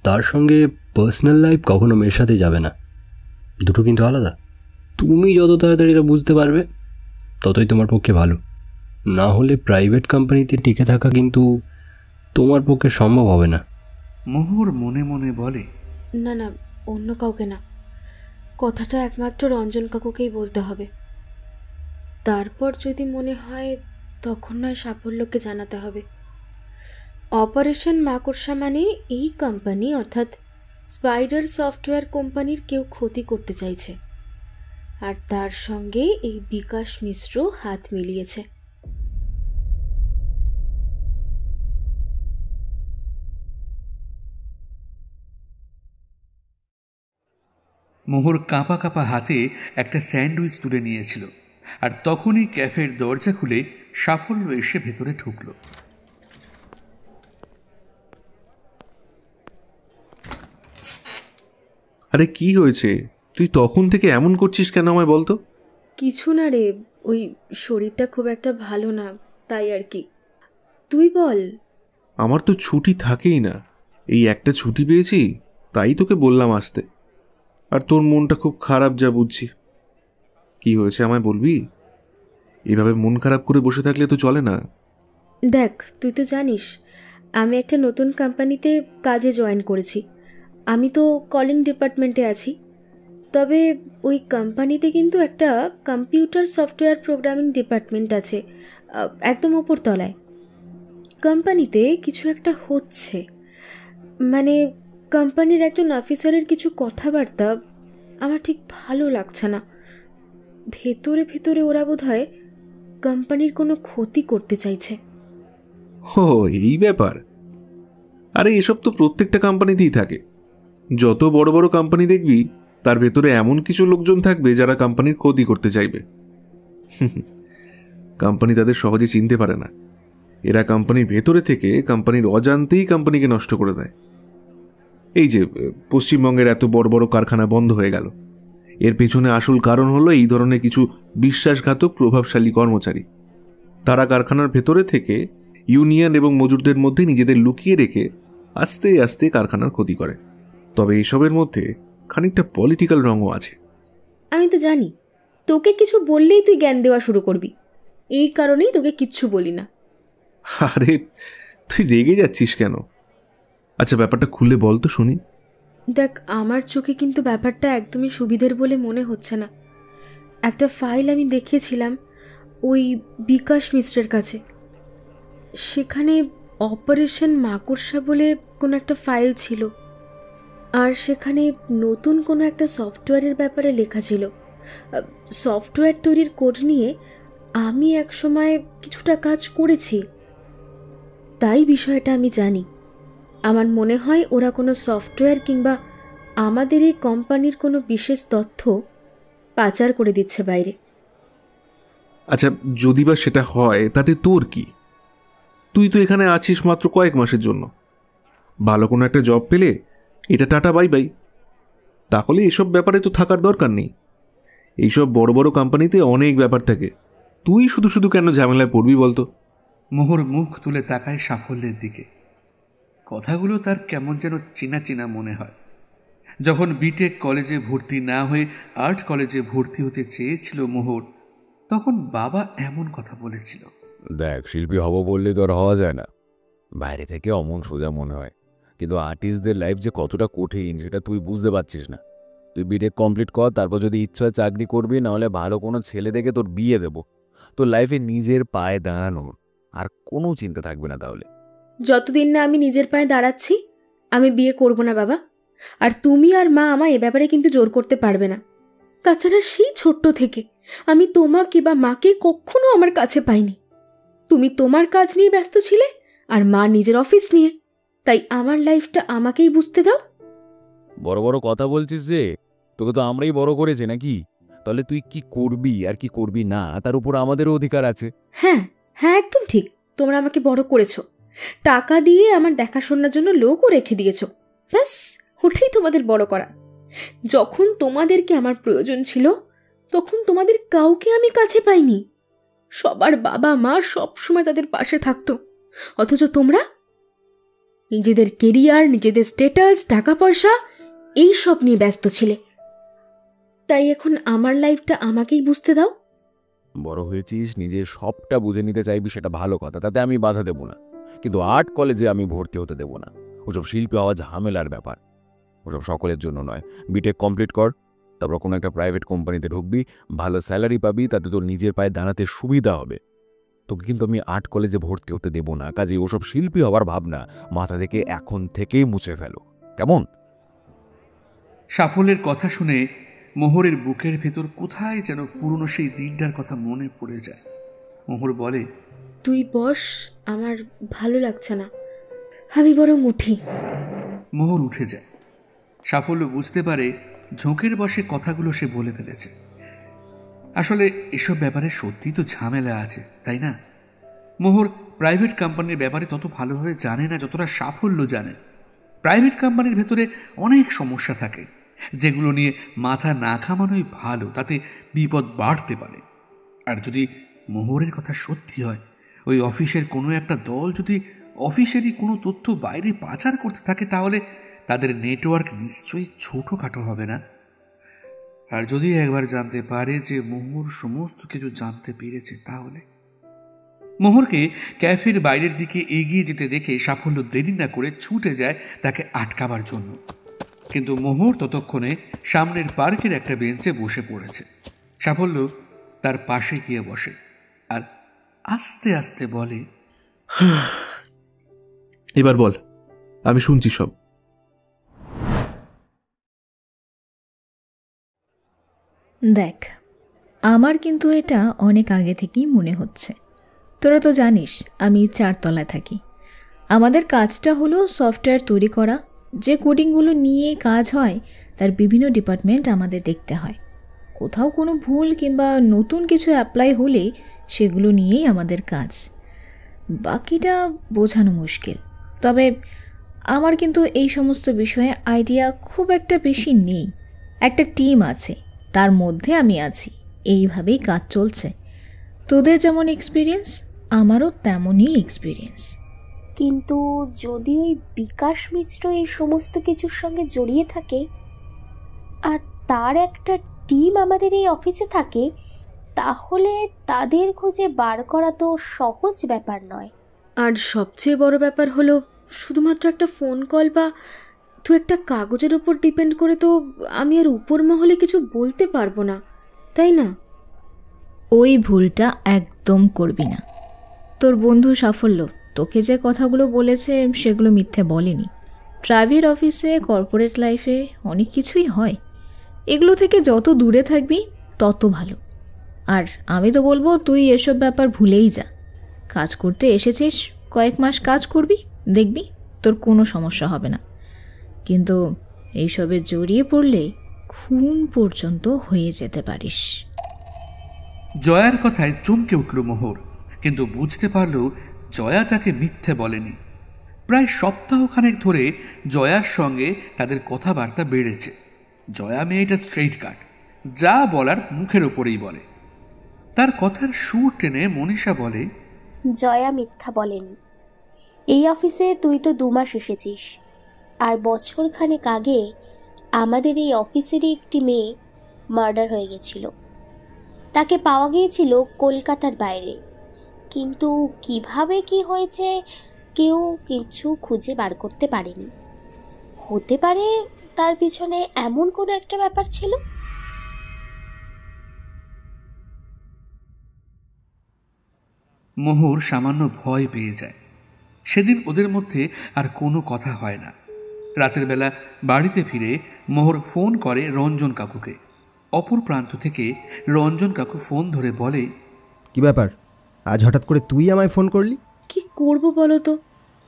তার সঙ্গে পার্সোনাল লাইফ কখনো মেশাতে যাবে না। দুটো কিন্তু আলাদা। তুমি যত তাড়াতাড়ি এটা বুঝতে পারবে ততই তোমার পক্ষে ভালো। না হলে প্রাইভেট কোম্পানিতে টিকে থাকা কিন্তু তোমার পক্ষে সম্ভব হবে না। মোহর মনে মনে বলে, না না, অন্য কাউকে না, কথাটা একমাত্র রঞ্জন কাকুকেই বলতে হবে। তারপর যদি মনে হয় তখন নয় সাফল্যকে জানাতে হবে। অপারেশন মাকড়সা মানে এই কোম্পানি অর্থাৎ স্পাইডার সফটওয়্যার কোম্পানির কেউ ক্ষতি করতে চাইছে, আর তার সঙ্গে এই বিকাশ মিশ্র হাত মিলিয়েছে। মোহর কাঁপা কাঁপা হাতে একটা স্যান্ডউইচ তুলে নিয়েছিল, আর তখনই ক্যাফের দরজা খুলে সাফল্য এসে ভেতরে ঢুকল। আরে কি হয়েছে? তুই তখন থেকে এমন করছিস কেন আমায় বলতো? কিছু না রে, ওই শরীরটা খুব একটা ভালো না, তাই আর কি। তুই বল। আমার তো ছুটি থাকেই না, এই একটা ছুটি পেয়েছি তাই তোকে বললাম আসতে। আর তোর মনটা খুব খারাপ যা বুঝছি। কি হয়েছে আমায় বলবি? এভাবে মন খারাপ করে বসে থাকলে তো চলে না। দেখ, তুই তো জানিস আমি একটা নতুন কোম্পানিতে কাজে জয়েন করেছি। আমি তো কলিং ডিপার্টমেন্টে আছি, তবে ওই কোম্পানিতে কিন্তু একটা কম্পিউটার সফটওয়্যার প্রোগ্রামিং ডিপার্টমেন্ট আছে, একদম ওপর তলায়। কোম্পানিতে কিছু একটা হচ্ছে, মানে কোম্পানির একজন অফিসারের কিছু কথাবার্তা আমার ঠিক ভালো লাগছে না। ভেতরে ভেতরে ওরা বোধহয় কোম্পানির কোনো ক্ষতি করতে চাইছে। ও এই ব্যাপার? আরে এসব তো প্রত্যেকটা কোম্পানিতেই থাকে। যত বড় বড় কোম্পানি দেখবি তার ভেতরে এমন কিছু লোকজন থাকবে যারা কোম্পানির ক্ষতি করতে চাইবে। কোম্পানি তাদের সহজে চিনতে পারে না। এরা কোম্পানির ভেতরে থেকে কোম্পানির অজান্তেই কোম্পানিকে নষ্ট করে দেয়। এই যে পশ্চিমবঙ্গের এত বড় বড় কারখানা বন্ধ হয়ে গেল, এর পেছনে আসল কারণ হলো এই ধরনের কিছু বিশ্বাসঘাতক প্রভাবশালী কর্মচারী। তারা কারখানার ভেতরে থেকে ইউনিয়ন এবং মজুরদের মধ্যে নিজেদের লুকিয়ে রেখে আস্তে আস্তে কারখানার ক্ষতি করে। তবে এসবের মধ্যে খানিকটা পলিটিক্যাল রঙও আছে। আমি তো জানি, তোকে কিছু বললেই তুই জ্ঞান দেওয়া শুরু করবি, এই কারণেই তোকে কিচ্ছু বলি না। আরে তুই রেগে যাচ্ছিস কেন? আচ্ছা ব্যাপারটা খুলে বল তো শুনি। দেখ, আমার চোখে কিন্তু ব্যাপারটা একদমই সুবিধের বলে মনে হচ্ছে না। একটা ফাইল আমি দেখেছিলাম ওই বিকাশ মিশ্রের কাছে, সেখানে অপারেশন মাকড়সা বলে কোনো একটা ফাইল ছিল, আর সেখানে নতুন কোনো একটা সফটওয়্যারের ব্যাপারে লেখা ছিল। সফটওয়্যার তৈরির কোড নিয়ে আমি একসময় কিছুটা কাজ করেছি, তাই বিষয়টা আমি জানি। আমার মনে হয় ওরা কোনো সফটওয়্যার কিংবা আমাদের এই কোম্পানির কোনো বিশেষ তথ্য পাচার করে দিচ্ছে বাইরে। আচ্ছা যদি বা সেটা হয় তাতে তোর কি? তুই তো এখানে আছিস মাত্র কয়েক মাসের জন্য। ভালো কোনো একটা জব পেলে এটা টাটা বাই বাই। তাহলে এসব ব্যাপারে তো থাকার দরকার নেই। এইসব বড় বড় কোম্পানিতে অনেক ব্যাপার থাকে, তুই শুধু শুধু কেন ঝামেলায় পড়বি বলতো? মোহর মুখ তুলে তাকায় সাফল্যের দিকে। কথাগুলো তার কেমন যেন চেনা চেনা মনে হয়। যখন বিটেক কলেজে ভর্তি না হয়ে আর্ট কলেজে ভর্তি হতে চেয়েছিল মোহর, তখন বাবা এমন কথা বলেছিল। দেখ, শিল্পী হব বললে তো আর হওয়া যায় না। বাইরে থেকে অমন সোজা মনে হয়, কিন্তু আর্টিস্টদের লাইফ যে কতটা কঠিন সেটা তুই বুঝতে পারছিস না। তুই বিটেক কমপ্লিট কর, তারপর যদি ইচ্ছা হয় চাকরি করবি, নাহলে ভালো কোনো ছেলে দেখে তোর বিয়ে দেবো। তোর লাইফে নিজের পায়ে দাঁড়ানোর আর কোনো চিন্তা থাকবে না। তাহলে যতদিন না আমি নিজের পায়ে দাঁড়াচ্ছি আমি বিয়ে করব না বাবা। আর তুমি আর মা আমায় এ ব্যাপারে কিন্তু জোর করতে পারবে না। তাছাড়া সেই ছোট্ট থেকে আমি তোমাকে বা মাকে কখনো আমার কাছে পাইনি। তুমি তোমার কাজ নিয়ে ব্যস্ত ছিলে আর মা নিজের অফিস নিয়ে, তাই আমার লাইফটা আমাকেই বুঝতে দাও। বড় বড় কথা বলছিস যে, তোকে তো আমরাই বড় করেছি নাকি? তাহলে তুই কি করবি আর কি করবি না তার উপর আমাদেরও অধিকার আছে। হ্যাঁ হ্যাঁ, একদম ঠিক। তোমরা আমাকে বড় করেছো, টাকা দিয়ে আমার দেখাশোনার জন্য লোকও রেখে দিয়েছো। ব্যাস, ওটাই তোমাদের বড় করা। যখন তোমাদেরকে আমার প্রয়োজন ছিল তখন তোমাদের কাউকে আমি কাছে পাইনি। সবার বাবা মা সব সময় তাদের পাশে থাকতো, অথচ তোমরা নিজেদের কেরিয়ার, নিজেদের স্ট্যাটাস, টাকা পয়সা এই সব নিয়ে ব্যস্ত ছিলে। তাই এখন আমার লাইফটা আমাকেই বুঝতে দাও। বড় হয়েছিস, নিজের সবটা বুঝে নিতে চাইবি, সেটা ভালো কথা, তাতে আমি বাধা দেব না। কিন্তু আর্ট কলেজে আমি ভর্তি হতে দেব না। ওসব শিল্পী হওয়া ঝামেলার ব্যাপার, ওসব সকলের জন্য নয়। বিটেক কমপ্লিট কর, তারপর কোনো একটা প্রাইভেট কোম্পানিতে ঢুকবি, ভালো স্যালারি পাবি, তাতে তোর নিজের পায়ে দাঁড়াতে সুবিধা হবে। তোকে কিন্তু আমি আর্ট কলেজে ভর্তি হতে দেব না। কাজেই ওসব শিল্পী হওয়ার ভাবনা মাথা থেকে এখন থেকেই মুছে ফেলো, কেমন? সাফল্যের কথা শুনে মোহরের বুকের ভেতর কোথায় যেন পুরনো সেই দিনটার কথা মনে পড়ে যায়। মোহর বলে, তুই বস, আমার ভালো লাগছে না, আমি বরং উঠি। মোহর উঠে যায়। সাফল্য বুঝতে পারে ঝোঁকের বসে কথাগুলো সে বলে ফেলেছে। আসলে এসব ব্যাপারে সত্যি তো ঝামেলা আছে, তাই না? মোহর প্রাইভেট কোম্পানির ব্যাপারে তত ভালোভাবে জানে না যতটা সাফল্য জানে। প্রাইভেট কোম্পানির ভেতরে অনেক সমস্যা থাকে, যেগুলো নিয়ে মাথা না ঘামানোই ভালো, তাতে বিপদ বাড়তে পারে। আর যদি মোহরের কথা সত্যি হয়, ওই অফিসের কোনো একটা দল যদি অফিসেরই কোনো তথ্য বাইরে পাচার করতে থাকে, তাহলে তাদের নেটওয়ার্ক নিশ্চয়ই ছোটোখাটো হবে না। আর যদি একবার জানতে পারে যে মোহর সমস্ত কিছু জানতে পেরেছে, তাহলে মোহরকে ক্যাফের বাইরের দিকে এগিয়ে যেতে দেখে সাফল্য দেরি না করে ছুটে যায় তাকে আটকাবার জন্য। কিন্তু মোহর ততক্ষণে সামনের পার্কের একটা বেঞ্চে বসে পড়েছে। সাফল্য তার পাশে গিয়ে বসে আর আস্তে আস্তে বলে, এবার বল, আমি শুনছি সব। দেখ, আমার কিন্তু এটা অনেক আগে থেকেই মনে হচ্ছে। তোরা তো জানিস আমি 4 তলায় থাকি। আমাদের কাজটা হলো সফটওয়্যার তৈরি করা। যে কোডিংগুলো নিয়ে কাজ হয় তার বিভিন্ন ডিপার্টমেন্ট আমাদের দেখতে হয়। কোথাও কোনো ভুল কিংবা নতুন কিছু অ্যাপ্লাই হলে সেগুলো নিয়েই আমাদের কাজ। বাকিটা বোঝানো মুশকিল। তবে আমার কিন্তু এই সমস্ত বিষয়ে আইডিয়া খুব একটা বেশি নেই। একটা টিম আছে, তার মধ্যে আমি আছি, এইভাবেই কাজ চলছে। তোদের যেমন এক্সপিরিয়েন্স, আমারও তেমনই এক্সপিরিয়েন্স। কিন্তু যদি ওই বিকাশ মিশ্র এই সমস্ত কিছুর সঙ্গে জড়িয়ে থাকে আর তার একটা টিম আমাদের এই অফিসে থাকে, তাহলে তাদের খুঁজে বার করা তো সহজ ব্যাপার নয়। আর সবচেয়ে বড় ব্যাপার হলো, শুধুমাত্র একটা ফোন কল বা তো একটা কাগজের ওপর ডিপেন্ড করে তো আমি আর উপর মহলে কিছু বলতে পারবো না, তাই না? ওই ভুলটা একদম করবি না। তোর বন্ধু সাফল্য তোকে যে কথাগুলো বলেছে সেগুলো মিথ্যে বলেনি। প্রাইভেট অফিসে, কর্পোরেট লাইফে অনেক কিছুই হয়। এগুলো থেকে যত দূরে থাকবি তত ভালো। আর আমি তো বলবো তুই এসব ব্যাপার ভুলেই যা। কাজ করতে এসেছিস, কয়েক মাস কাজ করবি, দেখবি তোর কোনো সমস্যা হবে না। কিন্তু এইসবে জড়িয়ে পড়লে খুন পর্যন্ত হয়ে যেতে পারিস। জয়ার কথায় চমকে উঠল মোহর, কিন্তু বুঝতে পারল জয়া তাকে মিথ্যে বলেনি। প্রায় সপ্তাহখানেক ধরে জয়ার সঙ্গে তাদের কথাবার্তা বেড়েছে। জয়া মেয়েটা স্ট্রেইট কাট, যা বলার মুখের ওপরেই বলে। তার কথার সুর টেনে মনীষা বলে, জয়া মিথ্যা বলেনি। এই অফিসে তুই তো 2 মাস এসেছিস, আর বছরখানেক আগে আমাদের এই অফিসেরই একটি মেয়ে মার্ডার হয়ে গেছিল। তাকে পাওয়া গিয়েছিল কলকাতার বাইরে, কিন্তু কিভাবে কি হয়েছে কেউ কিছু খুঁজে বার করতে পারেনি। হতে পারে তার পিছনে এমন কোনো একটা ব্যাপার ছিল। মোহর সামান্য ভয় পেয়ে যায়। সেদিন ওদের মধ্যে আর কোনো কথা হয় না। রাতের বেলা বাড়িতে ফিরে মোহর ফোন করে রঞ্জন কাকুকে। অপর প্রান্ত থেকে রঞ্জন কাকু ফোন ধরে বলে, কি ব্যাপার, আজ হঠাৎ করে তুই আমায় ফোন করলি? কি করব বলো তো,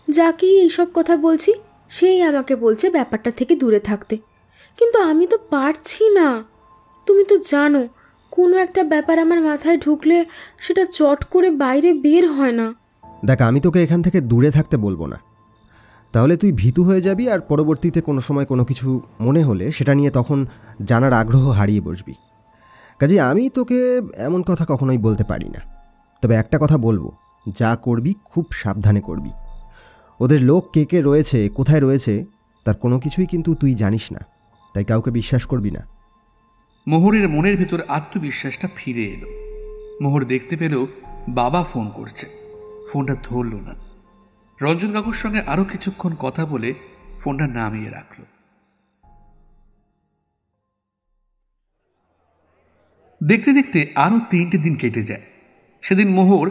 যাকেই এইসব কথা বলছি সেই আমাকে বলছে ব্যাপারটা থেকে দূরে থাকতে, কিন্তু আমি তো পারছি না। তুমি তো জানো, কোনো একটা ব্যাপার আমার মাথায় ঢুকলে সেটা চট করে বাইরে বের হয় না। দেখ, আমি তোকে এখান থেকে দূরে থাকতে বলবো না, তাহলে তুই ভীতু হয়ে যাবি আর পরবর্তীতে কোনো সময় কোনো কিছু মনে হলে সেটা নিয়ে তখন জানার আগ্রহ হারিয়ে বসবি। কাজে আমি তোকে এমন কথা কখনোই বলতে পারি না। তবে একটা কথা বলবো, যা করবি খুব সাবধানে করবি। ওদের লোক কে কে রয়েছে, কোথায় রয়েছে, তার কোনো কিছুই কিন্তু তুই জানিস না, তাই কাউকে বিশ্বাস করবি না। মোহরের মনের ভেতর আত্মবিশ্বাসটা ফিরে এলো। মোহর দেখতে পেল বাবা ফোন করছে। ফোনটা ধরল না। রঞ্জন কাকুর সঙ্গে আরো কিছুক্ষণ কথা বলে ফোনটা নামিয়ে রাখল। দেখতে দেখতে আরো 3টে দিন কেটে যায়। সেদিন মোহর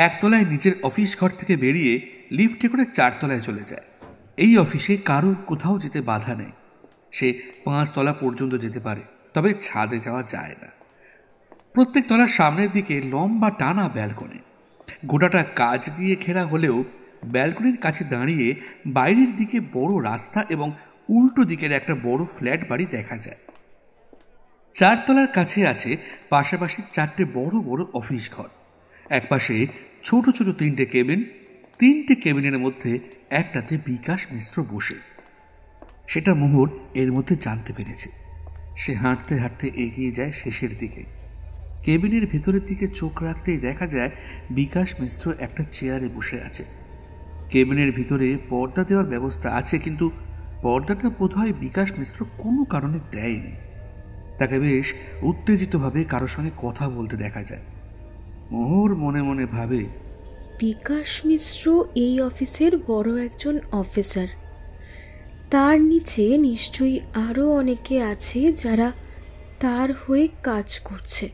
একতলায় নিজের অফিস ঘর থেকে বেরিয়ে লিফটে করে 4 তলায় চলে যায়। এই অফিসে কারোর কোথাও যেতে বাধা নেই। সে 5 তলা পর্যন্ত যেতে পারে, তবে ছাদে যাওয়া যায় না। প্রত্যেক তলার সামনের দিকে লম্বা টানা ব্যালকনি। গোটাটা কাচ দিয়ে ঘেরা হলেও ব্যালকনির কাছে দাঁড়িয়ে বাইরের দিকে বড় রাস্তা এবং উল্টো দিকের একটা বড় ফ্ল্যাট বাড়ি দেখা যায়। 4 তলার কাছে আছে পাশাপাশি 4টে বড় বড় অফিস ঘর। একপাশে ছোট ছোট 3টে কেবিন। 3টে কেবিনের মধ্যে একটাতে বিকাশ মিশ্র বসে। সেটা মোহর এর মধ্যে জানতে পেরেছে। সে হাঁটতে হাঁটতে এগিয়ে যায় শেষের দিকে। কেবিনের ভেতরের দিকে চোখ রাখতেই দেখা যায় বিকাশ মিশ্র একটা চেয়ারে বসে আছে। কেবিনের ভিতরে পর্দা দেওয়ার ব্যবস্থা আছে, কিন্তু পর্দাটা বোধহয় বিকাশ মিশ্র কোনো কারণে দেয়নি। তাকে বেশ উত্তেজিতভাবে কারোর সঙ্গে কথা বলতে দেখা যায়। মোহর মনে মনে ভাবে, বিকাশ মিশ্র এই অফিসের বড় একজন অফিসার। তার নিচে নিশ্চয়ই আরও অনেকে আছে যারা তার হয়ে কাজ করছে।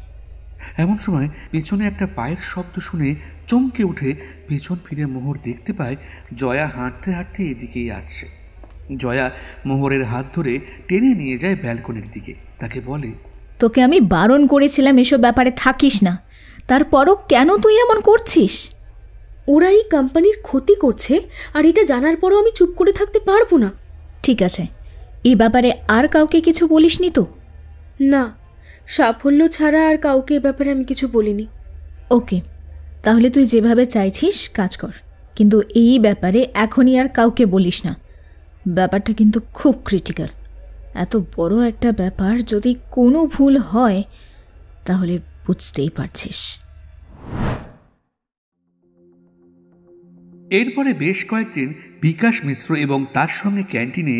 এমন সময় পেছনে একটা পায়ের শব্দ শুনে চমকে উঠে পেছন ফিরে মোহর দেখতে পায় জয়া হাঁটতে হাঁটতে এদিকেই আসছে। জয়া মোহরের হাত ধরে টেনে নিয়ে যায় ব্যালকনির দিকে। তাকে বলে, তোকে আমি বারণ করেছিলাম এসব ব্যাপারে থাকিস না, তারপরও কেন তুই এমন করছিস? ওরা এই কোম্পানির ক্ষতি করছে, আর এটা জানার পরও আমি চুপ করে থাকতে পারবো না। ঠিক আছে, এই ব্যাপারে আর কাউকে কিছু বলিসনি তো? না, সাফল্য ছাড়া আর কাউকে এ ব্যাপারে আমি কিছু বলিনি। ওকে, তাহলে তুই যেভাবে চাইছিস কাজ কর, কিন্তু এই ব্যাপারে এখনই আর কাউকে বলিস না। ব্যাপারটা কিন্তু খুব ক্রিটিক্যাল। এত বড় একটা ব্যাপার যদি কোনো ভুল হয় তাহলে বুঝতেই পারছিস। এরপরে বেশ কয়েকদিন বিকাশ মিশ্র এবং তার সঙ্গে ক্যান্টিনে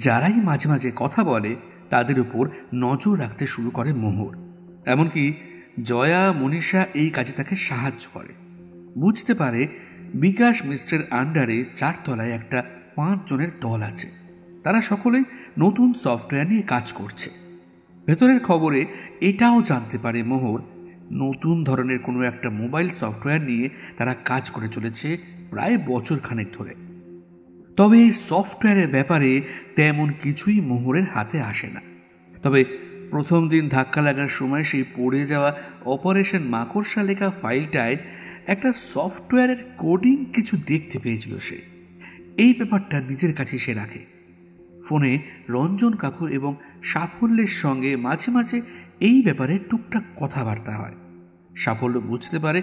যারাই মাঝে মাঝে কথা বলে তাদের উপর নজর রাখতে শুরু করে মোহর। এমনকি জয়া, মনীষা এই কাজে তাকে সাহায্য করে। বুঝতে পারে বিকাশ মিশ্রের আন্ডারে 4 তলায় একটা 5 জনের দল আছে। তারা সকলেই নতুন সফটওয়্যার নিয়ে কাজ করছে। ভেতরের খবরে এটাও জানতে পারে মোহর নতুন ধরনের কোনো একটা মোবাইল সফটওয়্যার নিয়ে তারা কাজ করে চলেছে প্রায় বছরখানেক ধরে। তবে এই সফটওয়্যারের ব্যাপারে তেমন কিছুই মোহরের হাতে আসে না। তবে প্রথম দিন ধাক্কা লাগার সময় সেই পড়ে যাওয়া অপারেশন মাকড়সা লেখা ফাইলটায় একটা সফটওয়্যারের কোডিং কিছু দেখতে পেয়েছিল সে। এই ব্যাপারটা নিজের কাছে সে রাখে। ফোনে রঞ্জন কাকু এবং সাফল্যের সঙ্গে মাঝে মাঝে এই ব্যাপারে টুকটাক কথাবার্তা হয়। সাফল্য বুঝতে পারে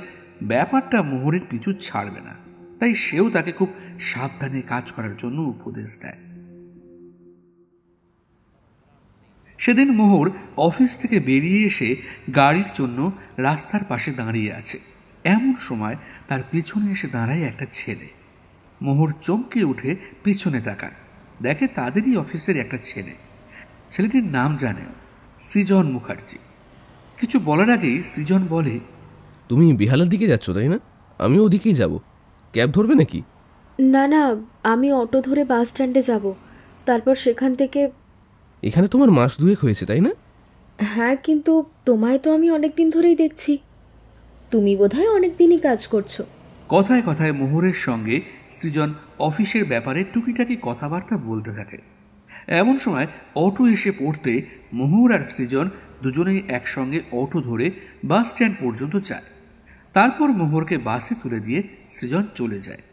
ব্যাপারটা মোহরের পিছু ছাড়বে না, তাই সেও তাকে খুব সাবধানে কাজ করার জন্য উপদেশ দেয়। সেদিন মোহর অফিস থেকে বেরিয়ে এসে গাড়ির জন্য রাস্তার পাশে দাঁড়িয়ে আছে। এমন সময় তার পিছনে এসে দাঁড়ায় একটা ছেলে। মোহর চমকে উঠে পিছনে তাকায়, দেখে তাদেরই অফিসের একটা ছেলে। ছেলেটির নাম জানেও, সৃজন মুখার্জি। কিছু বলার আগেই সৃজন বলে, তুমি বিহালার দিকে যাচ্ছ তাই না? আমি ওদিকেই যাব। ক্যাব ধরবে নাকি? না না, আমি অটো ধরে বাস স্ট্যান্ডে যাব, তারপর সেখান থেকে। এখানে তোমার মাস 2 হয়েছে তাই না? হ্যাঁ, কিন্তু তোমায় তো আমি অনেক দিন ধরেই দেখছি। তুমি বোধহয় অনেক দিনই কাজ করছো। কথায় কথায় মোহরের সঙ্গে সৃজন অফিসের ব্যাপারে টুকিটাকি কথাবার্তা বলতে থাকে। এমন সময় অটো এসে পড়তে মোহর আর সৃজন দুজনেই একসঙ্গে অটো ধরে বাস স্ট্যান্ড পর্যন্ত যায়। তারপর মোহরকে বাসে তুলে দিয়ে সৃজন চলে যায়।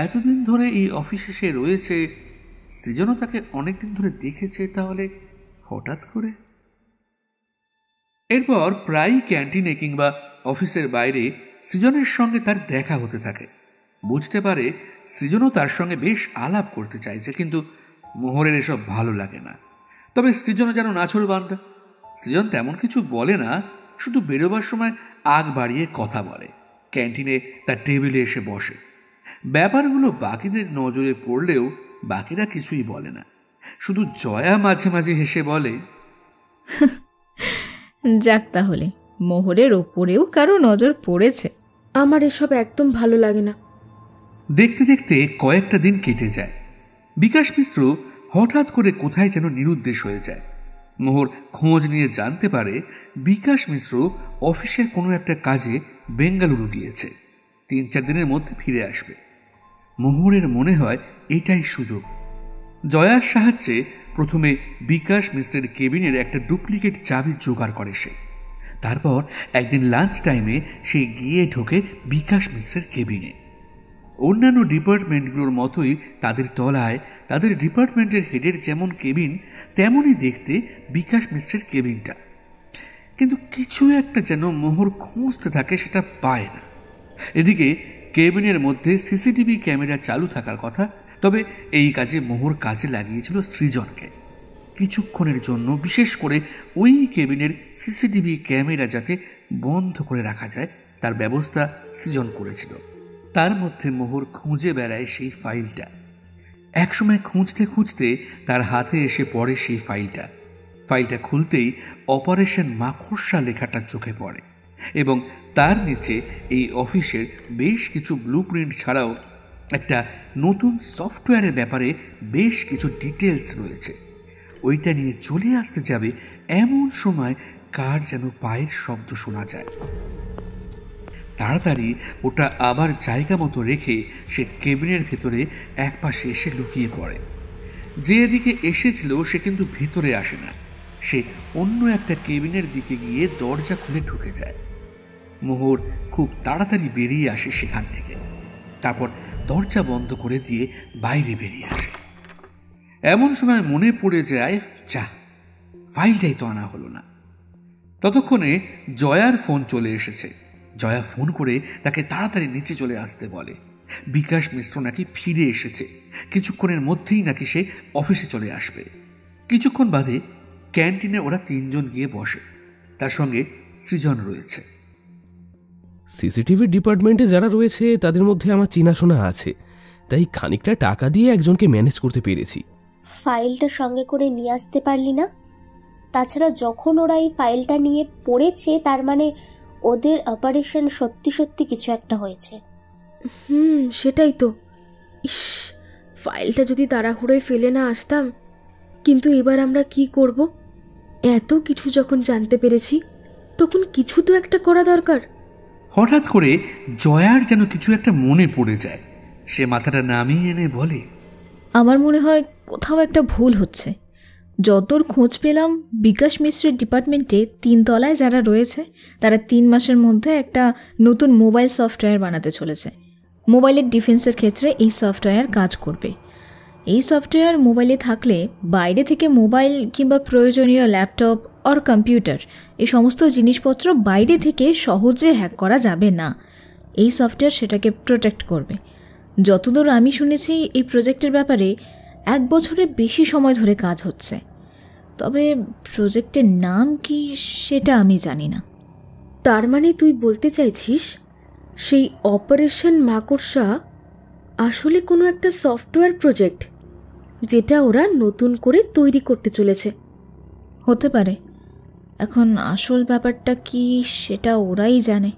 এতদিন ধরে এই অফিসে সে রয়েছে, সৃজনও তাকে অনেকদিন ধরে দেখেছে, তাহলে হঠাৎ করে? এরপর প্রায়ই ক্যান্টিনে কিংবা অফিসের বাইরে সৃজনের সঙ্গে তার দেখা হতে থাকে। বুঝতে পারে সৃজনও তার সঙ্গে বেশ আলাপ করতে চাইছে, কিন্তু মোহরের এসব ভালো লাগে না। তবে সৃজনও যেন নাছোড়বান্দা। সৃজন তেমন কিছু বলে না, শুধু বেরোবার সময় আগ বাড়িয়ে কথা বলে। ক্যান্টিনে তার টেবিলে এসে বসে। ব্যাপারগুলো বাকিদের নজরে পড়লেও বাকিরা কিছুই বলে না, শুধু জয়া মাঝে মাঝে হেসে বলে, যাক, তাহলে মোহরের ওপরেও কারো নজর পড়েছে। আমার এসব একদম ভালো লাগে না। দেখতে দেখতে কয়েকটা দিন কেটে যায়। বিকাশ মিশ্র হঠাৎ করে কোথায় যেন নিরুদ্দেশ হয়ে যায়। মোহর খোঁজ নিয়ে জানতে পারে বিকাশ মিশ্র অফিসের কোনো একটা কাজে বেঙ্গালুরু গিয়েছে, 3-4 দিনের মধ্যে ফিরে আসবে। মোহরের মনে হয় এটাই সুযোগ। জয়ার সাহায্যে প্রথমে বিকাশ মিশ্রের কেবিনের একটা ডুপ্লিকেট চাবি জোগাড় করে সে। তারপর একদিন লাঞ্চ টাইমে সে গিয়ে ঢোকে বিকাশ মিশ্রের কেবিনে। অন্যান্য ডিপার্টমেন্টগুলোর মতোই তাদের তলায় তাদের ডিপার্টমেন্টের হেডের যেমন কেবিন, তেমনই দেখতে বিকাশ মিশ্রের কেবিনটা। কিন্তু কিছু একটা যেন মোহর খুঁজতে থাকে, সেটা পায় না। এদিকে কেবিনের মধ্যে সিসিটিভি ক্যামেরা চালু থাকার কথা, তবে এই কাজে মোহর কাজে লাগিয়েছিল সৃজনকে। কিছুক্ষণের জন্য বিশেষ করে ওই কেবিনের সিসিটিভি ক্যামেরা যাতে বন্ধ করে রাখা যায় তার ব্যবস্থা সৃজন করেছিল। তার মধ্যে মোহর খুঁজে বেড়ায় সেই ফাইলটা। একসময় খুঁজতে খুঁজতে তার হাতে এসে পড়ে সেই ফাইলটা খুলতেই অপারেশন মাকড়সা লেখাটা চোখে পড়ে এবং তার নিচে এই অফিসের বেশ কিছু ব্লুপ্রিন্ট ছাড়াও একটা নতুন সফটওয়্যারের ব্যাপারে বেশ কিছু ডিটেলস রয়েছে। ওইটা নিয়ে চলে আসতে যাবে এমন সময় কার যেন পায়ের শব্দ শোনা যায়। তাড়াতাড়ি ওটা আবার জায়গা মতো রেখে সে কেবিনের ভেতরে একপাশে এসে লুকিয়ে পড়ে। যে এদিকে এসেছিল সে কিন্তু ভেতরে আসে না, সে অন্য একটা কেবিনের দিকে গিয়ে দরজা খুলে ঢুকে যায়। মোহর খুব তাড়াতাড়ি বেরিয়ে আসে সেখান থেকে, তারপর দরজা বন্ধ করে দিয়ে বাইরে বেরিয়ে আসে। এমন সময় মনে পড়ে যায়, যা, ফাইলটাই তো আনা হলো না। ততক্ষণে জয়ার ফোন চলে এসেছে। জয়া ফোন করে তাকে তাড়াতাড়ি নিচে চলে আসতে বলে। বিকাশ মিশ্র নাকি ফিরে এসেছে, কিছুক্ষণের মধ্যেই নাকি সে অফিসে চলে আসবে। কিছুক্ষণ বাদে ক্যান্টিনে ওরা 3 জন গিয়ে বসে, তার সঙ্গে সৃজন রয়েছে। সিসিটিভি ডিপার্টমেন্টে যারা রয়েছে তাদের মধ্যে আমার চেনাশোনা আছে, তাই খানিকটা টাকা দিয়ে একজনকে ম্যানেজ করতে পেরেছি। ফাইলটা সঙ্গে করে নিয়ে আসতে পারলি না? তাছাড়া যখন ওরা এই ফাইলটা নিয়ে পড়েছে, তার মানে ওদের অপারেশন সত্যি সত্যি কিছু একটা হয়েছে। সেটাই তো। ইস, ফাইলটা যদি তাড়াহুড়োয় ফেলে না আসতাম। কিন্তু এবার আমরা কি করব? এত কিছু যখন জানতে পেরেছি, তখন কিছু তো একটা করা দরকার। হঠাৎ করে জয়ার যেন কিছু একটা মনে পড়ে যায়। সে মাথাটা নামিয়ে এনে বলে, আমার মনে হয় কোথাও একটা ভুল হচ্ছে। যতর খোঁজ পেলাম, বিকাশ মিশ্রের ডিপার্টমেন্টে 3 তলায় যারা রয়েছে তারা 3 মাসের মধ্যে একটা নতুন মোবাইল সফটওয়্যার বানাতে চলেছে। মোবাইলের ডিফেন্সের ক্ষেত্রে এই সফটওয়্যার কাজ করবে। এই সফটওয়্যার মোবাইলে থাকলে বাইরে থেকে মোবাইল কিংবা প্রয়োজনীয় ল্যাপটপ আর কম্পিউটার এই সমস্ত জিনিসপত্র বাইরে থেকে সহজে হ্যাক করা যাবে না। এই সফটওয়্যার সেটাকে প্রোটেক্ট করবে। যতদূর আমি শুনেছি, এই প্রজেক্টের ব্যাপারে 1 বছরের বেশি সময় ধরে কাজ হচ্ছে। তবে প্রজেক্টের নাম কি সেটা আমি জানি না। তার মানে তুই বলতে চাইছিস সেই অপারেশন মাকড়সা আসলে কোনো একটা সফটওয়্যার প্রজেক্ট, যেটা ওরা নতুন করে তৈরি করতে চলেছে? হতে পারে। এখন আসল ব্যাপারটা কি সেটা ওরাই জানে,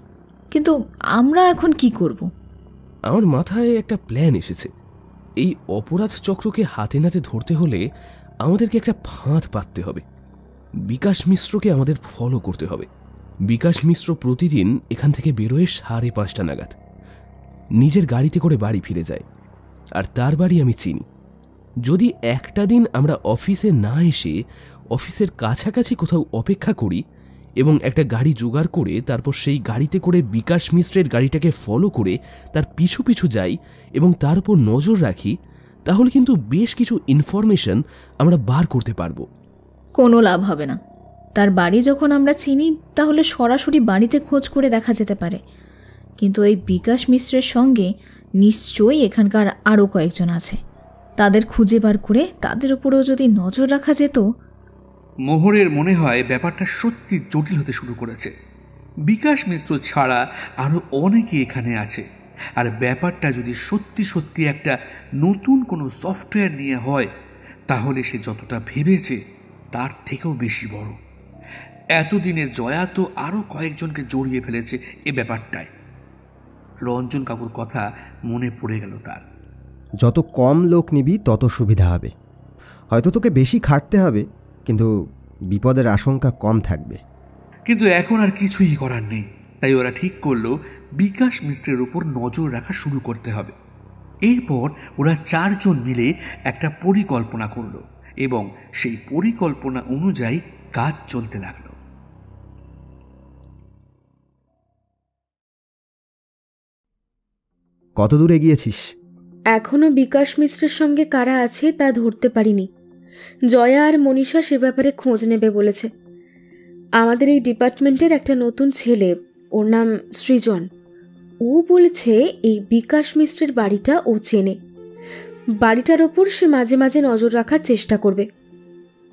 কিন্তু আমরা এখন কি করব? আমার মাথায় একটা প্ল্যান এসেছে। এই অপরাধ চক্রকে হাতে নাতে ধরতে হলে আমাদেরকে একটা ফাঁদ পাততে হবে। বিকাশ মিশ্রকে আমাদের ফলো করতে হবে। বিকাশ মিশ্র প্রতিদিন এখান থেকে বেরোয় 5:30 নাগাদ, নিজের গাড়িতে করে বাড়ি ফিরে যায়। আর তার বাড়ি আমি চিনি। যদি একটা দিন আমরা অফিসে না এসে অফিসের কাছাকাছি কোথাও অপেক্ষা করি এবং একটা গাড়ি জোগাড় করে তারপর সেই গাড়িতে করে বিকাশ মিশ্রের গাড়িটাকে ফলো করে তার পিছু পিছু যাই এবং তার উপর নজর রাখি, তাহলে কিন্তু বেশ কিছু ইনফরমেশন আমরা বার করতে পারবো। কোনো লাভ হবে না। তার বাড়ি যখন আমরা চিনি, তাহলে সরাসরি বাড়িতে খোঁজ করে দেখা যেতে পারে। কিন্তু এই বিকাশ মিশ্রের সঙ্গে নিশ্চয়ই এখানকার আরও কয়েকজন আছে। তাদের খুঁজে বার করে তাদের উপরেও যদি নজর রাখা যেত। মোহরের মনে হয় ব্যাপারটা সত্যি জটিল হতে শুরু করেছে। বিকাশ মিশ্র ছাড়া আরও অনেকে এখানে আছে, আর ব্যাপারটা যদি সত্যি সত্যি একটা নতুন কোনো সফটওয়্যার নিয়ে হয় তাহলে সে যতটা ভেবেছে তার থেকেও বেশি বড়। এতদিনে জয়া তো আরও কয়েকজনকে জড়িয়ে ফেলেছে এ ব্যাপারটায়। রঞ্জন কাকুর কথা মনে পড়ে গেল তার। যত কম লোক নিবি তত সুবিধা হবে। হয়তো তোকে বেশি খাটতে হবে, কিন্তু বিপদের আশঙ্কা কম থাকবে। কিন্তু এখন আর কিছুই করার নেই, তাই ওরা ঠিক করলো বিকাশ মিশ্রের উপর নজর রাখা শুরু করতে হবে। এরপর ওরা 4 জন মিলে একটা পরিকল্পনা করলো এবং সেই পরিকল্পনা অনুযায়ী কাজ চলতে লাগলো। কত দূর এগিয়েছিস? এখনো বিকাশ মিশ্রের সঙ্গে কারা আছে তা ধরতে পারিনি। জয়া আর মনীষা সে ব্যাপারে খোঁজ নেবে বলেছে। আমাদের এই ডিপার্টমেন্টের একটা নতুন ছেলে, ওর নাম সৃজন, ও বলেছে এই বিকাশ মিশ্রের বাড়িটা ও চেনে। বাড়িটার ওপর সে মাঝে মাঝে নজর রাখার চেষ্টা করবে।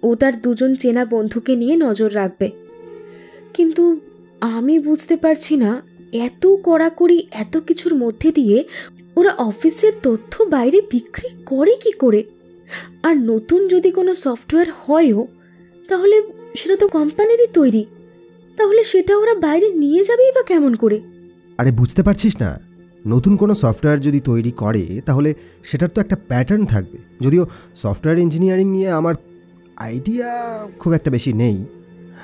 ও তার 2 জন চেনা বন্ধুকে নিয়ে নজর রাখবে। কিন্তু আমি বুঝতে পারছি না এত কড়াকড়ি এত কিছুর মধ্যে দিয়ে ওরা অফিসের তথ্য বাইরে বিক্রি করে কি করে? আর নতুন যদি কোনো সফটওয়্যার হয়ও তাহলে সেটা তো কোম্পানিরই তৈরি, তাহলে সেটা ওরা বাইরে নিয়ে যাবেই বা কেমন করে? আরে বুঝতে পারছিস না, নতুন কোনো সফটওয়্যার যদি তৈরি করে তাহলে সেটার তো একটা প্যাটার্ন থাকবে। যদিও সফটওয়্যার ইঞ্জিনিয়ারিং নিয়ে আমার আইডিয়া খুব একটা বেশি নেই।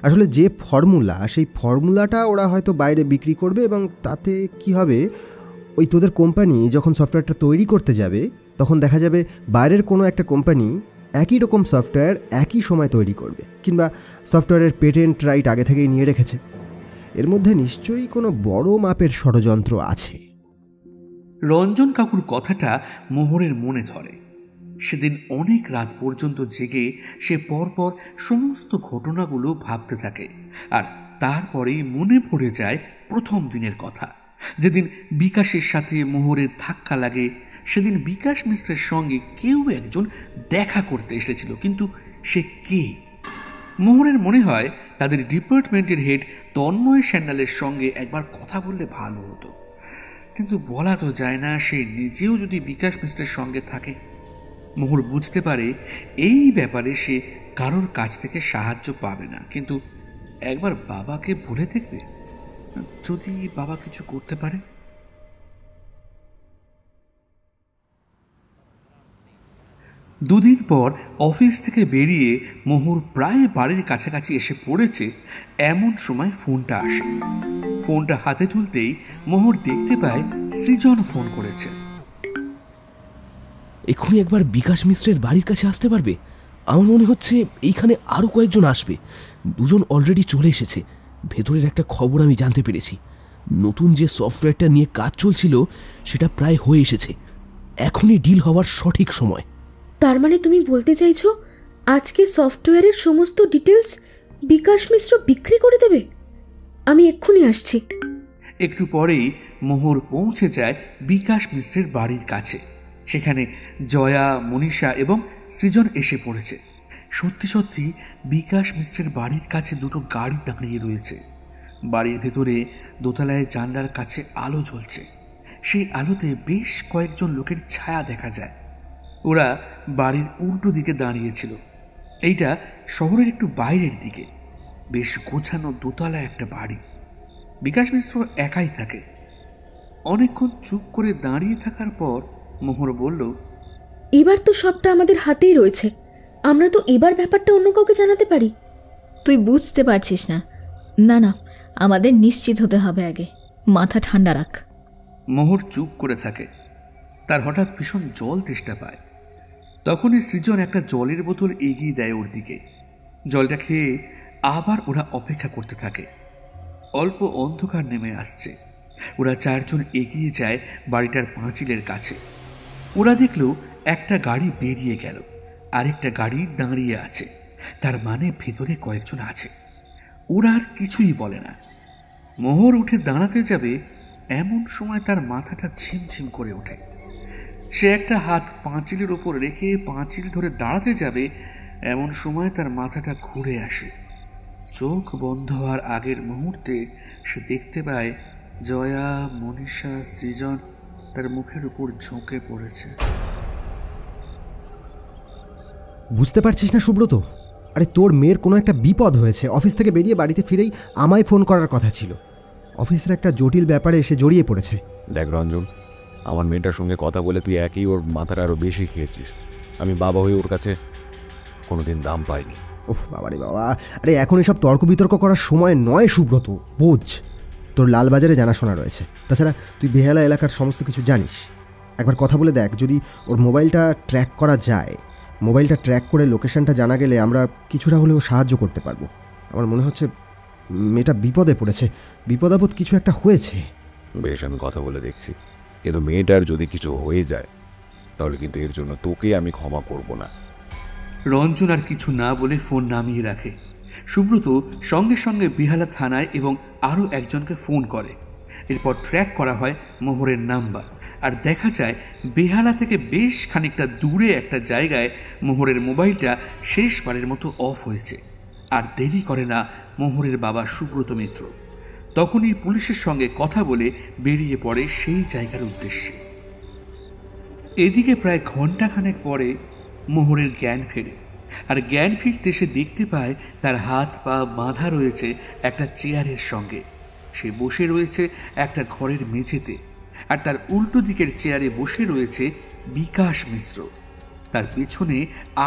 আসলে যে ফর্মুলা, সেই ফর্মুলাটা ওরা হয়তো বাইরে বিক্রি করবে এবং তাতে কি হবে, ওই তোদের কোম্পানি যখন সফটওয়্যারটা তৈরি করতে যাবে তখন দেখা যাবে বাইরের কোনো একটা কোম্পানি একই রকম সফটওয়্যার একই সময় তৈরি করবে, কিংবা সফটওয়্যারের পেটেন্ট রাইট আগে থেকেই নিয়ে রেখেছে। এর মধ্যে নিশ্চয়ই কোনো বড় মাপের ষড়যন্ত্র আছে। রঞ্জন কাকুর কথাটা মোহরের মনে ধরে। সেদিন অনেক রাত পর্যন্ত জেগে সে পরপর সমস্ত ঘটনাগুলো ভাবতে থাকে, আর তারপরেই মনে পড়ে যায় প্রথম দিনের কথা, যেদিন বিকাশের সাথে মোহরের ধাক্কা লাগে। সেদিন বিকাশ মিশ্রের সঙ্গে কেউ একজন দেখা করতে এসেছিল, কিন্তু সে কে? মোহরের মনে হয় তাদের ডিপার্টমেন্টের হেড তন্ময় স্যান্ডালের সঙ্গে একবার কথা বললে ভালো হতো, কিন্তু বলা তো যায় না সে নিজেও যদি বিকাশ মিশ্রের সঙ্গে থাকে। মোহর বুঝতে পারে এই ব্যাপারে সে কারোর কাছ থেকে সাহায্য পাবে না, কিন্তু একবার বাবাকে বলে দেখবে, যদি বাবা কিছু করতে পারে। দুদিন পর অফিস থেকে বেরিয়ে মোহর প্রায় বাড়ির কাছাকাছি এসে পড়েছে, এমন সময় ফোনটা আসে। ফোনটা হাতে তুলতেই মোহর দেখতে পায় সৃজন ফোন করেছে। এক্ষুনি একবার বিকাশ মিশ্রের বাড়ির কাছে আসতে পারবে? আমার মনে হচ্ছে এইখানে আরও কয়েকজন আসবে। 2 জন অলরেডি চলে এসেছে। ভেতরের একটা খবর আমি জানতে পেরেছি। নতুন যে সফটওয়্যারটা নিয়ে কাজ চলছিল সেটা প্রায় হয়ে এসেছে। এখনই ডিল হওয়ার সঠিক সময়। তার মানে তুমি বলতে চাইছো আজকে সফটওয়্যারের সমস্ত ডিটেলস বিকাশ মিশ্র বিক্রি করে দেবে? আমি এক্ষুনি আসছি। একটু পরেই মোহর পৌঁছে যায় বিকাশ মিশ্রের বাড়ির কাছে। সেখানে জয়া, মনীষা এবং সৃজন এসে পড়েছে। সত্যি সত্যি বিকাশ মিশ্রের বাড়ির কাছে 2টো গাড়ি দাঁড়িয়ে রয়েছে। বাড়ির ভেতরে দোতলায় জানলার কাছে আলো জ্বলছে। সেই আলোতে বেশ কয়েকজন লোকের ছায়া দেখা যায়। ওরা বাড়ির উল্টো দিকে দাঁড়িয়েছিল। এইটা শহরের একটু বাইরের দিকে, বেশ গোছানো দোতলা একটা বাড়ি। বিকাশ মিশ্র একাই থাকে। অনেকক্ষণ চুপ করে দাঁড়িয়ে থাকার পর মোহর বলল, এবার তো সবটা আমাদের হাতেই রয়েছে, আমরা তো এবার ব্যাপারটা অন্য কাউকে জানাতে পারি। তুই বুঝতে পারছিস না? না না, আমাদের নিশ্চিত হতে হবে আগে। মাথা ঠান্ডা রাখ। মোহর চুপ করে থাকে। তার হঠাৎ ভীষণ জল তেষ্টা পায়। তখনই সৃজন একটা জলের বোতল এগিয়ে দেয় ওর দিকে। জলটা খেয়ে আবার ওরা অপেক্ষা করতে থাকে। অল্প অন্ধকার নেমে আসছে। ওরা 4 জন এগিয়ে যায় বাড়িটার পাঁচিলের কাছে। ওরা দেখলো একটা গাড়ি বেরিয়ে গেল, আরেকটা গাড়ি দাঁড়িয়ে আছে। তার মানে ভেতরে কয়েকজন আছে। ওরা আর কিছুই বলে না। মোহর উঠে দাঁড়াতে যাবে, এমন সময় তার মাথাটা ঝিমঝিম করে ওঠে। সে একটা হাত পাঁচিলের ওপর রেখে পাঁচিল ধরে দাঁড়াতে যাবে, এমন সময় তার মাথাটা ঘুরে আসে। চোখ বন্ধ হওয়ার আগের মুহূর্তে সে দেখতে পায় জয়া, মনীষা, সৃজন তার মুখের উপর ঝুঁকে পড়েছে। বুঝতে পারছিস না সুব্রত? আরে তোর মেয়ের কোনো একটা বিপদ হয়েছে। অফিস থেকে বেরিয়ে বাড়িতে ফিরেই আমায় ফোন করার কথা ছিল। অফিসের একটা জটিল ব্যাপারে এসে জড়িয়ে পড়েছে। দেখ রঞ্জন, আমার মেয়েটার সঙ্গে কথা বলে তুই একই ওর মাথার আরও বেশি খেয়েছিস। আমি বাবা হয়ে ওর কাছে কোনোদিন দাম পাইনি। ওহ বাবারে বাবা, আরে এখন এসব তর্ক বিতর্ক করার সময় নয় সুব্রত, বোঝ। তোর লালবাজারে জানাশোনা রয়েছে, তাছাড়া তুই বেহালা এলাকার সমস্ত কিছু জানিস। একবার কথা বলে দেখ, যদি ওর মোবাইলটা ট্র্যাক করা যায়, মোবাইলটা ট্র্যাক করে লোকেশনটা জানা গেলে আমরা কিছুটা হলেও সাহায্য করতে পারবো। আমার মনে হচ্ছে মেয়েটা বিপদে পড়েছে, বিপদাপদ কিছু একটা হয়েছে। বেশ, আমি কথা বলে দেখছি, কিন্তু মেয়েটার যদি কিছু হয়ে যায় তাহলে কিন্তু এর জন্য তোকে আমি ক্ষমা করব না। রঞ্জন আর কিছু না বলে ফোন নামিয়ে রাখে। সুব্রত সঙ্গে সঙ্গে বেহালা থানায় এবং আরও একজনকে ফোন করে। এরপর ট্র্যাক করা হয় মোহরের নাম্বার, আর দেখা যায় বেহালা থেকে বেশ খানিকটা দূরে একটা জায়গায় মোহরের মোবাইলটা শেষবারের মতো অফ হয়েছে। আর দেরি করে না মোহরের বাবা সুব্রত মিত্র। তখনই পুলিশের সঙ্গে কথা বলে বেরিয়ে পড়ে সেই জায়গার উদ্দেশ্যে। এদিকে প্রায় ঘণ্টাখানেক পরে মোহরের জ্ঞান ফেরে, আর জ্ঞান ফিরতে সে দেখতে পায় তার হাত পা বাঁধা রয়েছে একটা চেয়ারের সঙ্গে। সে বসে রয়েছে একটা ঘরের মেঝেতে, আর তার উল্টো দিকের চেয়ারে বসে রয়েছে বিকাশ মিশ্র। তার পেছনে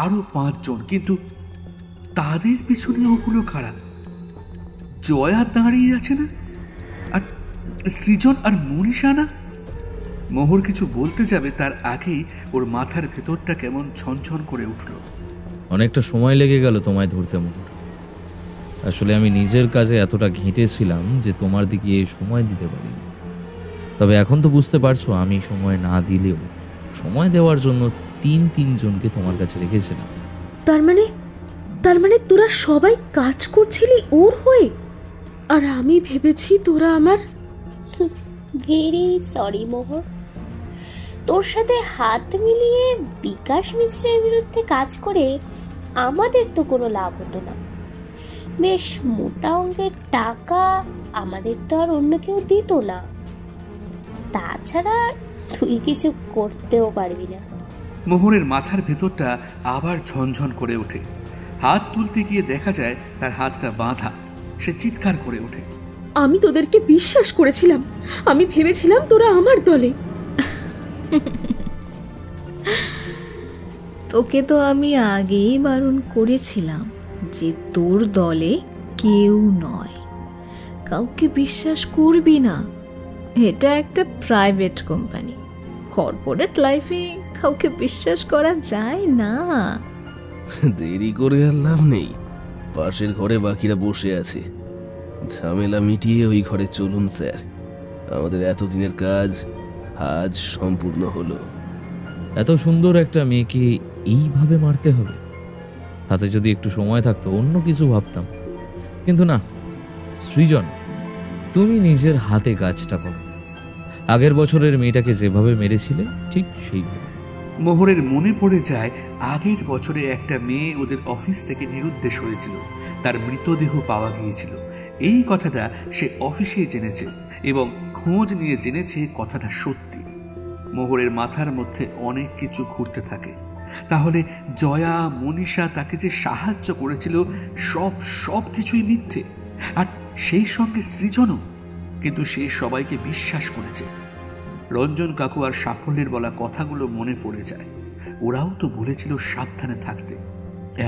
আরও 5 জন, কিন্তু তাদের পেছনে ওগুলো কারা? জয়া দাঁড়িয়ে আছে না? আর সৃজন আর মনীষা না? মোহর কিছু বলতে যাবে তার আগেই ওর মাথার ভেতরটা কেমন ছনছন করে উঠল। অনেকটা সময় লেগে গেল তোমায় ধরতে মোহর। আসলে আমি নিজের কাজে এতটা ঘেঁটেছিলাম যে তোমার দিকে সময় দিতে পারিনি। তবে এখন তো বুঝতে পারছো, আমি সময় না দিলেও সময় দেওয়ার জন্য 3 জনকে তোমার কাছে রেখেছিলাম। তার মানে তোরা সবাই কাজ করছিলি ওর হয়ে? আর আমি ভেবেছি তোরা আমার... ভেরি সরি মোহর, তোর সাথে হাত মিলিয়ে বিকাশ মিশ্রের বিরুদ্ধে কাজ করে আমাদের তো কোনো লাভ হতো না। বেশ মোটা অঙ্কের টাকা আমাদের তো আর অন্য কেউ দিত না। তাছাড়া তুই কিছু করতেও পারবি না। মোহরের মাথার ভেতরটা আবার ঝনঝন করে ওঠে। হাত তুলতে গিয়ে দেখা যায় তার হাতটা বাঁধা। সে চিৎকার করে ওঠে, আমি তোদেরকে বিশ্বাস করেছিলাম, আমি ভেবেছিলাম তোরা আমার দলে। তোকে তো আমি আগেই বারণ করেছিলাম যে তোর দলে কেউ নয়, কাউকে বিশ্বাস করবি না। এটা একটা প্রাইভেট কোম্পানি, কর্পোরেট লাইফে কাউকে বিশ্বাস করা যায় না। দেরি করে আর লাভ নেই, পাশের ঘরে বাকিরা বসে আছে। ঝামেলা মিটিয়ে ওই ঘরে চলুন স্যার, আমাদের এতদিনের কাজ আজ সম্পূর্ণ হলো। এত সুন্দর একটা মেয়েকে এইভাবে মারতে হবে? হাতে যদি একটু সময় থাকতো অন্য কিছু ভাবতাম, কিন্তু না। সৃজন, তুমি নিজের হাতে কাজটা করো। আগের বছরের মেয়েটাকে যেভাবে মেরেছিলে ঠিক সেইভাবে। মোহরের মনে পড়ে যায় আগের বছরে একটা মেয়ে ওদের অফিস থেকে নিরুদ্দেশ হয়েছিল, তার মৃতদেহ পাওয়া গিয়েছিল। এই কথাটা সে অফিসে জেনেছে এবং খোঁজ নিয়ে জেনেছে কথাটা সত্যি। মোহরের মাথার মধ্যে অনেক কিছু ঘুরতে থাকে। তাহলে জয়া, মনীষা তাকে যে সাহায্য করেছিল সব কিছুই মিথ্যে, আর সেই সঙ্গে সৃজনও। কিন্তু সে সবাইকে বিশ্বাস করেছে। রঞ্জন কাকু আর সাফল্যের বলা কথাগুলো মনে পড়ে যায়। ওরাও তো বলেছিল সাবধানে থাকতে।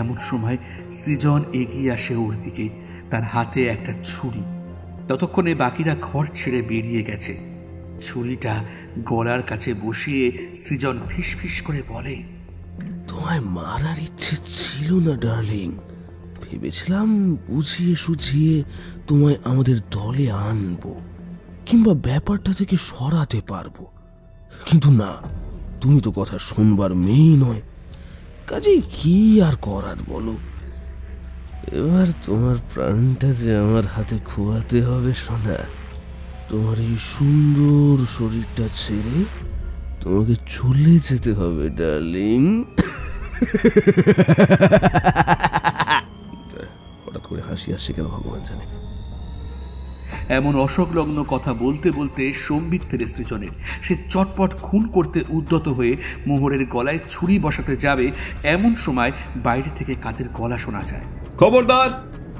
এমন সময় সৃজন এগিয়ে আসে ওর দিকে, তার হাতে একটা ছুরি। ততক্ষণে বাকিরা ঘর ছেড়ে বেরিয়ে গেছে। ছুরিটা গলার কাছে বসিয়ে সৃজন ফিসফিস করে বলে, তোমায় মারার ইচ্ছে ছিল না ডার্লিং, ভেবেছিলাম বুঝিয়ে সুঝিয়ে তোমায় আমাদের দলে আনবো কিংবা ব্যাপারটা থেকে সরাতে পারবো, কিন্তু না, তুমি তো কথা শুনবার মেয়েই নয়। কাজে কি আর করার বলো। এবার তোমার প্রাণটা যে আমার হাতে খোয়াতে হবে সোনা। তোমার এই সুন্দর শরীরটা ছেড়ে তোমাকে চলে যেতে হবে ডার্লিং। হঠাৎ করে হাসি আসছে কেন ভগবান জানে। এমন অসংলগ্ন কথা বলতে বলতে সম্বিত ফেরে সৃজনের। সে চটপট খুন করতে উদ্যত হয়ে মোহরের গলায় ছুরি বসাতে যাবে, এমন সময় বাইরে থেকে কাদের গলা শোনা যায়। খবরদার,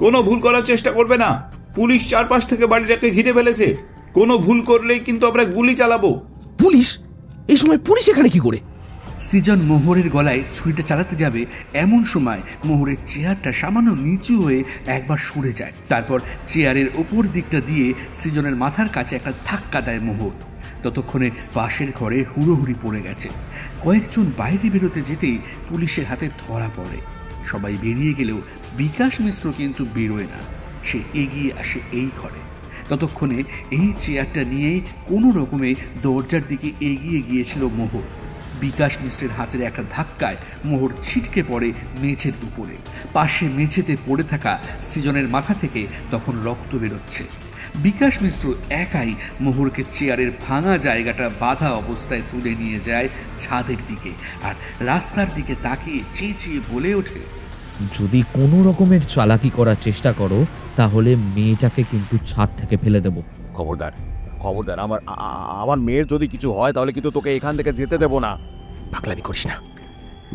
কোনো ভুল করার চেষ্টা করবে না। পুলিশ চারপাশ থেকে বাড়িটাকে ঘিরে ফেলেছে। কোনো ভুল করলেই কিন্তু আমরা গুলি চালাবো। পুলিশ? এই সময় পুলিশ এখানে কি করে? সৃজন মোহরের গলায় ছুরিটা চালাতে যাবে, এমন সময় মোহরের চেয়ারটা সামান্য নিচু হয়ে একবার সরে যায়। তারপর চেয়ারের ওপর দিকটা দিয়ে সৃজনের মাথার কাছে একটা ধাক্কা দেয় মোহর। ততক্ষণে পাশের ঘরে হুড়োহুড়ি পড়ে গেছে। কয়েকজন বাইরে বেরোতে যেতেই পুলিশের হাতে ধরা পড়ে। সবাই বেরিয়ে গেলেও বিকাশ মিশ্র কিন্তু বেরোয় না। সে এগিয়ে আসে এই ঘরে। ততক্ষণে এই চেয়ারটা নিয়েই কোনো রকমে দরজার দিকে এগিয়ে গিয়েছিল মোহর। বিকাশ মিশ্রের হাতের একটা ধাক্কায় মোহর ছিটকে পড়ে মেঝের উপরে। পাশে মেঝেতে পড়ে থাকা সৃজনের মাথা থেকে তখন রক্ত বেরোচ্ছে। বিকাশ মিশ্র একাই মোহরকে চেয়ারের ভাঙা জায়গাটা বাঁধা অবস্থায় তুলে নিয়ে যায় ছাদের দিকে, আর রাস্তার দিকে তাকিয়ে চেঁচিয়ে বলে ওঠে, যদি কোনো রকমের চালাকি করার চেষ্টা করো তাহলে মেয়েটাকে কিন্তু ছাদ থেকে ফেলে দেব। খবরদার, খবরদার, আমার মেয়ের যদি কিছু হয় তাহলে কিন্তু তোকে এখান থেকে যেতে দেবো না। পাগলামি করিস না।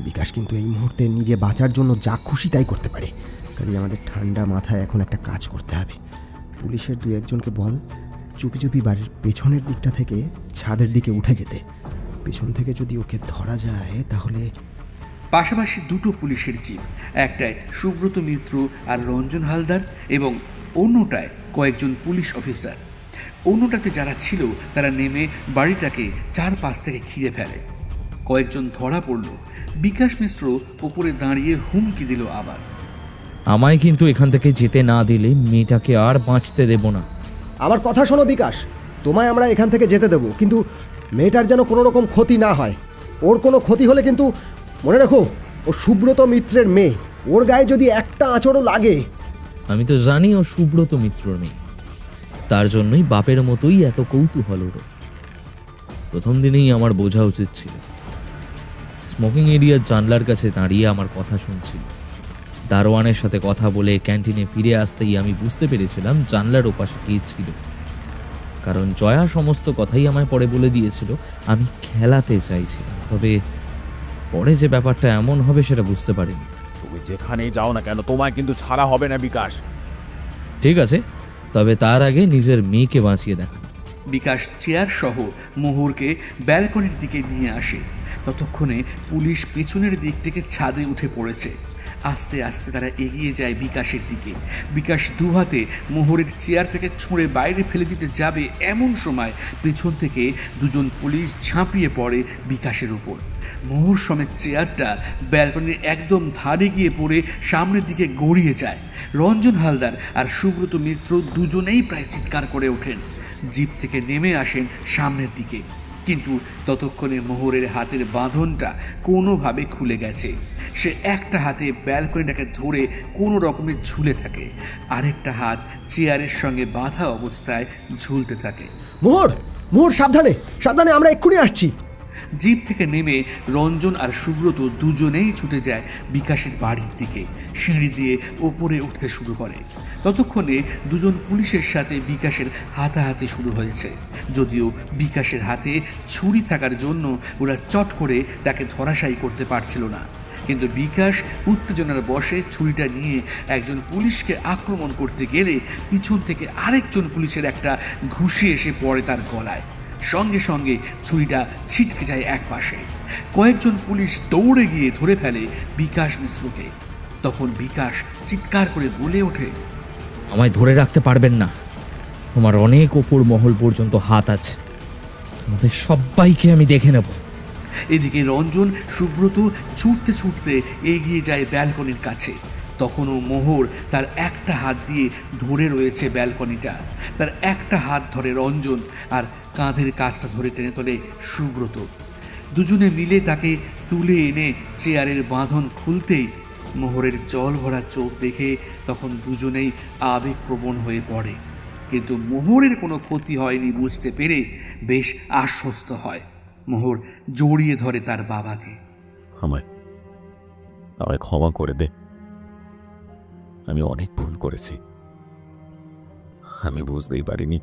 বিকাশ কিন্তু এই মুহূর্তে নিজে বাঁচার জন্য যা খুশি তাই করতে পারে। কাজে আমাদের ঠান্ডা মাথায় এখন একটা কাজ করতে হবে। পুলিশের 2-1জনকে বল চুপি চুপি বাড়ির পেছনের দিকটা থেকে ছাদের দিকে উঠে যেতে। পেছন থেকে যদি ওকে ধরা যায় তাহলে। পাশাপাশি দুটো পুলিশের জিপ, একটায় সুব্রত মিত্র আর রঞ্জন হালদার এবং অন্যটায় কয়েকজন পুলিশ অফিসার। অন্যটাতে যারা ছিল তারা নেমে বাড়িটাকে চারপাশ থেকে ঘিরে ফেলে। কয়েকজন ধরা পড়ল। বিকাশ মিশ্র ওপরে দাঁড়িয়ে হুমকি দিল আবার, আমায় কিন্তু এখান থেকে যেতে না দিলে মেয়েটাকে আর বাঁচতে দেব না। আমার কথা শোনো বিকাশ, তোমায় আমরা এখান থেকে যেতে দেবো, কিন্তু মেয়েটার যেন কোনো রকম ক্ষতি না হয়। ওর কোনো ক্ষতি হলে কিন্তু মনে রাখো, ও সুব্রত মিত্রের মেয়ে। ওর গায়ে যদি একটা আঁচড়ও লাগে। আমি তো জানি ও সুব্রত মিত্রর মেয়ে, তার জন্যই বাপের মতোই এত কৌতূহল ওর। প্রথম দিনেই আমার বোঝা উচিত ছিল। স্মোকিং এরিয়ার জানলার কাছে দাঁড়িয়ে আমার কথা শুনছিল। দারোয়ানের সাথে কথা বলে ক্যান্টিনে ফিরে আসতেই আমি বুঝতে পেরেছিলাম জানলার ওপাশে কে ছিল, কারণ জয়া সমস্ত কথাই আমায় পরে বলে দিয়েছিল। আমি খেলাতে চাইছিলাম, তবে পরে যে ব্যাপারটা এমন হবে সেটা বুঝতে পারিনি। তুমি যেখানেই যাও না কেন তোমায় কিন্তু ছাড়া হবে না বিকাশ। ঠিক আছে, তবে তার আগে নিজের মেয়েকে বাঁচিয়ে দেখান। বিকাশ চেয়ার সহ মোহরকে ব্যালকনির দিকে নিয়ে আসে। ততক্ষণে পুলিশ পেছনের দিক থেকে ছাদে উঠে পড়েছে। আস্তে আস্তে তারা এগিয়ে যায় বিকাশের দিকে। বিকাশ দুহাতে মোহরের চেয়ার থেকে ছুঁড়ে বাইরে ফেলে দিতে যাবে, এমন সময় পেছন থেকে দুজন পুলিশ ঝাঁপিয়ে পড়ে বিকাশের উপর। মোহর সমেত চেয়ারটা ব্যালকনির একদম ধারে গিয়ে পড়ে সামনের দিকে গড়িয়ে যায়। রঞ্জন হালদার আর সুব্রত মিত্র দুজনেই প্রায় চিৎকার করে ওঠেন। জিপ থেকে নেমে আসেন সামনের দিকে, কিন্তু ততক্ষণে মোহরের হাতের বাঁধনটা কোনোভাবে খুলে গেছে। সে একটা হাতে ব্যালকনিটাকে ধরে কোনো রকমে ঝুলে থাকে, আরেকটা হাত চেয়ারের সঙ্গে বাঁধা অবস্থায় ঝুলতে থাকে। মোহর, মোহর, সাবধানে, সাবধানে, আমরা এক্ষুনি আসছি। জিপ থেকে নেমে রঞ্জন আর সুব্রত দুজনেই ছুটে যায় বিকাশের বাড়ির দিকে। সিঁড়ি দিয়ে ওপরে উঠতে শুরু করে। ততক্ষণে দুজন পুলিশের সাথে বিকাশের হাতাহাতি শুরু হয়েছে। যদিও বিকাশের হাতে ছুরি থাকার জন্য ওরা চট করে তাকে ধরাশায়ী করতে পারছিল না, কিন্তু বিকাশ উত্তেজনার বশে ছুরিটা নিয়ে একজন পুলিশকে আক্রমণ করতে গেলে পিছন থেকে আরেকজন পুলিশের একটা ঘুষি এসে পড়ে তার গলায়। সঙ্গে সঙ্গে ছুরিটা ছিটকে যায় এক পাশে। কয়েকজন পুলিশ দৌড়ে গিয়ে ধরে ফেলে বিকাশ মিশ্রকে। তখন বিকাশ চিৎকার করে বলে ওঠে, আমায় ধরে রাখতে পারবেন না, তোমার অনেক ওপর মহল পর্যন্ত হাত আছে, তোমাদের সবাইকে আমি দেখে নেব। এদিকে রঞ্জন সুব্রত ছুটতে ছুটতে এগিয়ে যায় ব্যালকনির কাছে। তখনও মোহর তার একটা হাত দিয়ে ধরে রয়েছে ব্যালকনিটা। তার একটা হাত ধরে রঞ্জন, আর কাঁধের কাছটা ধরে টেনে তোলে সুব্রত। দুজনে মিলে তাকে তুলে এনে চেয়ারের বাঁধন খুলতেই মোহরের জল ভরা চোখ দেখে তখন দুজনেই আবেগপ্রবণ হয়ে পড়ে। কিন্তু মোহরের কোনো ক্ষতি হয়নি বুঝতে পেরে বেশ আশ্বস্ত হয়। মোহর জড়িয়ে ধরে তার বাবাকে। আমায় ক্ষমা করে দে, আমি অনেক ভুল করেছি। আমি বুঝতেই পারিনি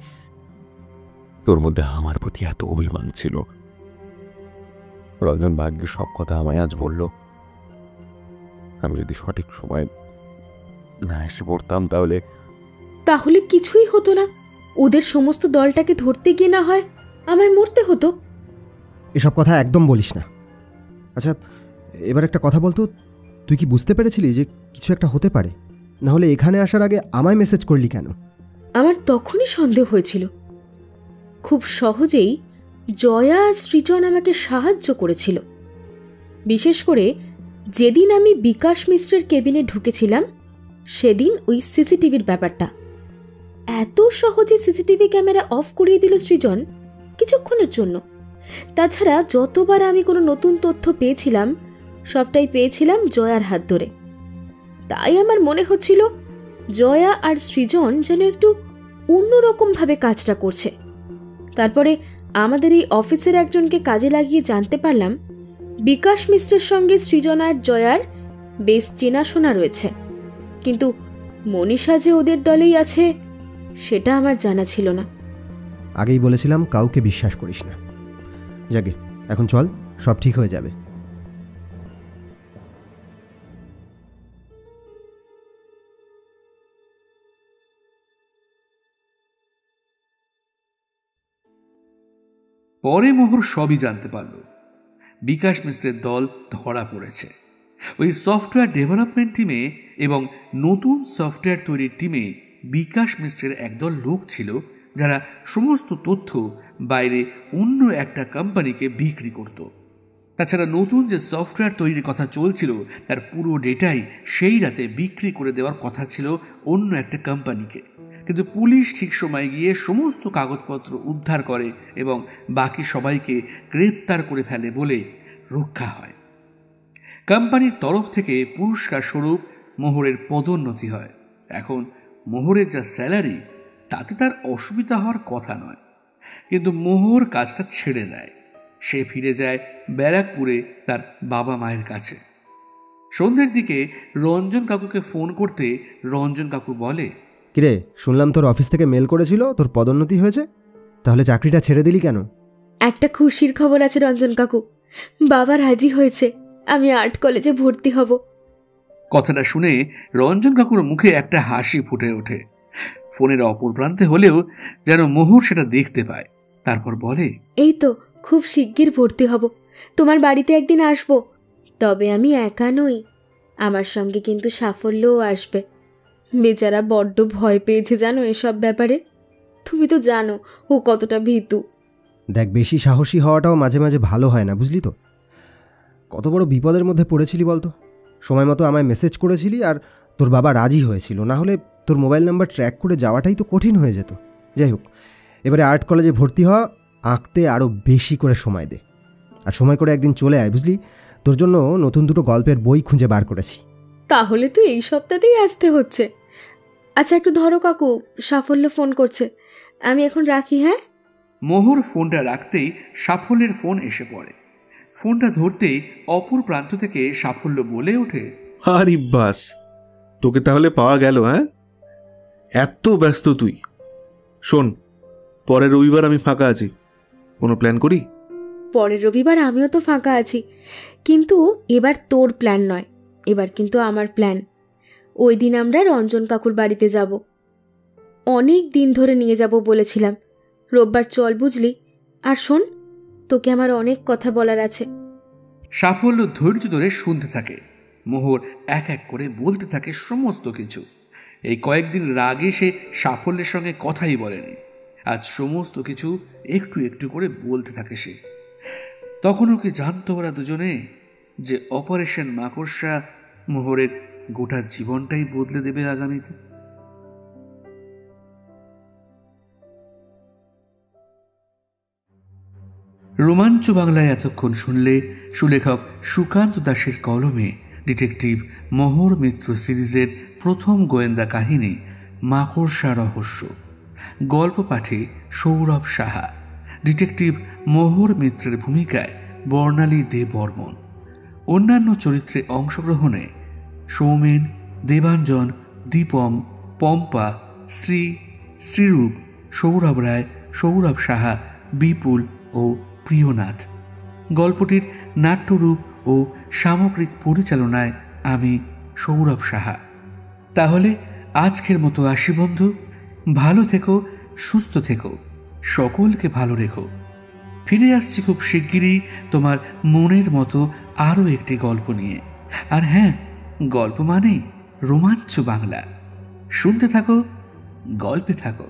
তোর মধ্যে আমার প্রতি এত অভিমান ছিল। রঞ্জন ভাগ্যের সব কথা আমায় আজ বলল। আমি যদি সঠিক সময় না এসে পড়তাম তাহলে কিছুই হতো না। ওদের সমস্ত দলটাকে ধরতে গিয়ে না হয় আমায় মরতে হতো। এসব কথা একদম বলিস না। আচ্ছা, এবার একটা কথা বলতো, তুই কি বুঝতে পেরেছিলি যে কিছু একটা হতে পারে? না হলে এখানে আসার আগে আমায় মেসেজ করলি কেন? আমার তখনই সন্দেহ হয়েছিল। খুব সহজেই জয়া আর সৃজন আমাকে সাহায্য করেছিল। বিশেষ করে যেদিন আমি বিকাশ মিশ্রের কেবিনে ঢুকেছিলাম সেদিন ওই সিসিটিভির ব্যাপারটা। এত সহজে সিসিটিভি ক্যামেরা অফ করিয়ে দিল সৃজন কিছুক্ষণের জন্য। তাছাড়া যতবার আমি কোনো নতুন তথ্য পেয়েছিলাম সবটাই পেয়েছিলাম জয়ার হাত ধরে। তাই আমার মনে হচ্ছিল জয়া আর সৃজন যেন একটু অন্যরকমভাবে কাজটা করছে। তারপরে আমাদের এই অফিসের একজনকে কাজে লাগিয়ে জানতে পারলাম বিকাশ মিশ্রের সঙ্গে সৃজন আর জয়ার বেশ চেনাশোনা রয়েছে, কিন্তু মনীষা যে ওদের দলেই আছে সেটা আমার জানা ছিল না। আগেই বলেছিলাম কাউকে বিশ্বাস করিস না। যাকে এখন চল, সব ঠিক হয়ে যাবে। পরে মোহর সবই জানতে পারল। বিকাশ মিশ্রের দল ধরা পড়েছে। ওই সফটওয়্যার ডেভেলপমেন্ট টিমে এবং নতুন সফটওয়্যার তৈরির টিমে বিকাশ মিশ্রের একদল লোক ছিল যারা সমস্ত তথ্য বাইরে অন্য একটা কোম্পানিকে বিক্রি করত। তাছাড়া নতুন যে সফটওয়্যার তৈরির কথা চলছিল তার পুরো ডেটাই সেই রাতে বিক্রি করে দেওয়ার কথা ছিল অন্য একটা কোম্পানিকে। কিন্তু পুলিশ ঠিক সময় গিয়ে সমস্ত কাগজপত্র উদ্ধার করে এবং বাকি সবাইকে গ্রেপ্তার করে ফেলে বলে রক্ষা হয়। কোম্পানির তরফ থেকে পুরস্কার স্বরূপ মোহরের পদোন্নতি হয়। এখন মোহরের যা স্যালারি তাতে তার অসুবিধা হওয়ার কথা নয়, কিন্তু মোহর কাজটা ছেড়ে দেয়। সে ফিরে যায় ব্যারাকপুরে তার বাবা মায়ের কাছে। সন্ধ্যের দিকে রঞ্জন কাকুকে ফোন করতে রঞ্জন কাকু বলে, কিরে, শুনলাম তোর অফিস থেকে মেল করেছিল তোর পদোন্নতি হয়েছে, তাহলে চাকরিটা ছেড়ে দিলি কেন? একটা খুশির খবর আছে রঞ্জন কাকু, বাবা রাজি হয়েছে, আমি আর্ট কলেজে ভর্তি হব। কথাটা শুনে রঞ্জন কাকুর মুখে একটা হাসি ফুটে ওঠে। ফোনের অপর প্রান্তে হলেও যেন মোহর সেটা দেখতে পায়। তারপর বলে, এই তো খুব শিগগির ভর্তি হব, তোমার বাড়িতে একদিন আসব। তবে আমি একা নই, আমার সঙ্গে কিন্তু সাফল্যও আসবে। বেচারা বড্ড ভয় পেয়েছে জানো এসব ব্যাপারে। তুমি তো জানো ও কতটা ভীতু। দেখ, বেশি সাহসী হওয়াটাও মাঝে মাঝে ভালো হয় না, বুঝলি তো? কত বড় বিপদের মধ্যে পড়েছিলি বলতো। সময় মতো আমায় মেসেজ করেছিলি আর তোর বাবা রাজি হয়েছিল, না হলে তোর মোবাইল নাম্বার ট্র্যাক করে যাওয়াটাই তো কঠিন হয়ে যেত। যাই হোক, এবারে আর্ট কলেজে ভর্তি হওয়া, আঁকতে আরও বেশি করে সময় দে, আর সময় করে একদিন চলে আয়, বুঝলি? তোর জন্য নতুন দুটো গল্পের বই খুঁজে বার করেছি। তাহলে তো এই সপ্তাহতেই আসতে হচ্ছে। আচ্ছা একটু ধরো কাকু, সাফল্য ফোন করছে, আমি এখন রাখি। হ্যাঁ। মোহর ফোনটা রাখতেই সাফল্যের ফোন এসে পড়ে। ফোনটা ধরতেই অপর প্রান্ত থেকে সাফল্য বলে ওঠে, আরে বাস, তোকে তাহলে পাওয়া গেল। হ্যাঁ, এত ব্যস্ত তুই? শোন, পরের রবিবার আমি ফাঁকা আছি, কোনো প্ল্যান করি? পরের রবিবার আমিও তো ফাঁকা আছি, কিন্তু এবার তোর প্ল্যান নয়, এবার কিন্তু আমার প্ল্যান। ওই দিন আমরা রঞ্জন কাকুর বাড়িতে যাব। অনেক দিন ধরে নিয়ে যাব বলেছিলাম। রোববার চল, বুঝলি? আর শোন, তোকে আমার অনেক কথা বলার আছে। সাফল্য ধৈর্য ধরে শুনতে থাকে। মোহর এক এক করে বলতে থাকে সমস্ত কিছু। এই কয়েকদিন রাগে সে সাফল্যের সঙ্গে কথাই বলেনি। আজ সমস্ত কিছু একটু একটু করে বলতে থাকে সে। তখনও কি জানতো ওরা দুজনে যে অপারেশন মাকড়সা মোহরের গোটা জীবনটাই বদলে দেবে আগামীতে? রোমাঞ্চ বাংলায় এতক্ষণ শুনলে সুলেখক সুকান্ত দাসের কলমে ডিটেকটিভ মোহর মিত্র সিরিজের প্রথম গোয়েন্দা কাহিনী মাকড়সা রহস্য। গল্প পাঠে সৌরভ সাহা। ডিটেকটিভ মোহর মিত্রের ভূমিকায় বর্ণালী দে বর্মন। অন্যান্য চরিত্রে অংশগ্রহণে সৌমেন, দেবাঞ্জন, দীপম, পম্পা, শ্রী, শ্রীরূপ, সৌরভ রায়, সৌরভ সাহা, বিপুল ও প্রিয়নাথ। গল্পটির নাট্যরূপ ও সামগ্রিক পরিচালনায় আমি সৌরভ সাহা। তাহলে আজকের মতো আসি বন্ধু। ভালো থেকো, সুস্থ থেকো, সকলকে ভালো রেখো। ফিরে আসছি খুব শিগগিরই তোমার মনের মতো আরও একটি গল্প নিয়ে। আর হ্যাঁ, গল্প মানেই রোমাঞ্চ বাংলা। শুনতে থাকো, গল্পে থাকো।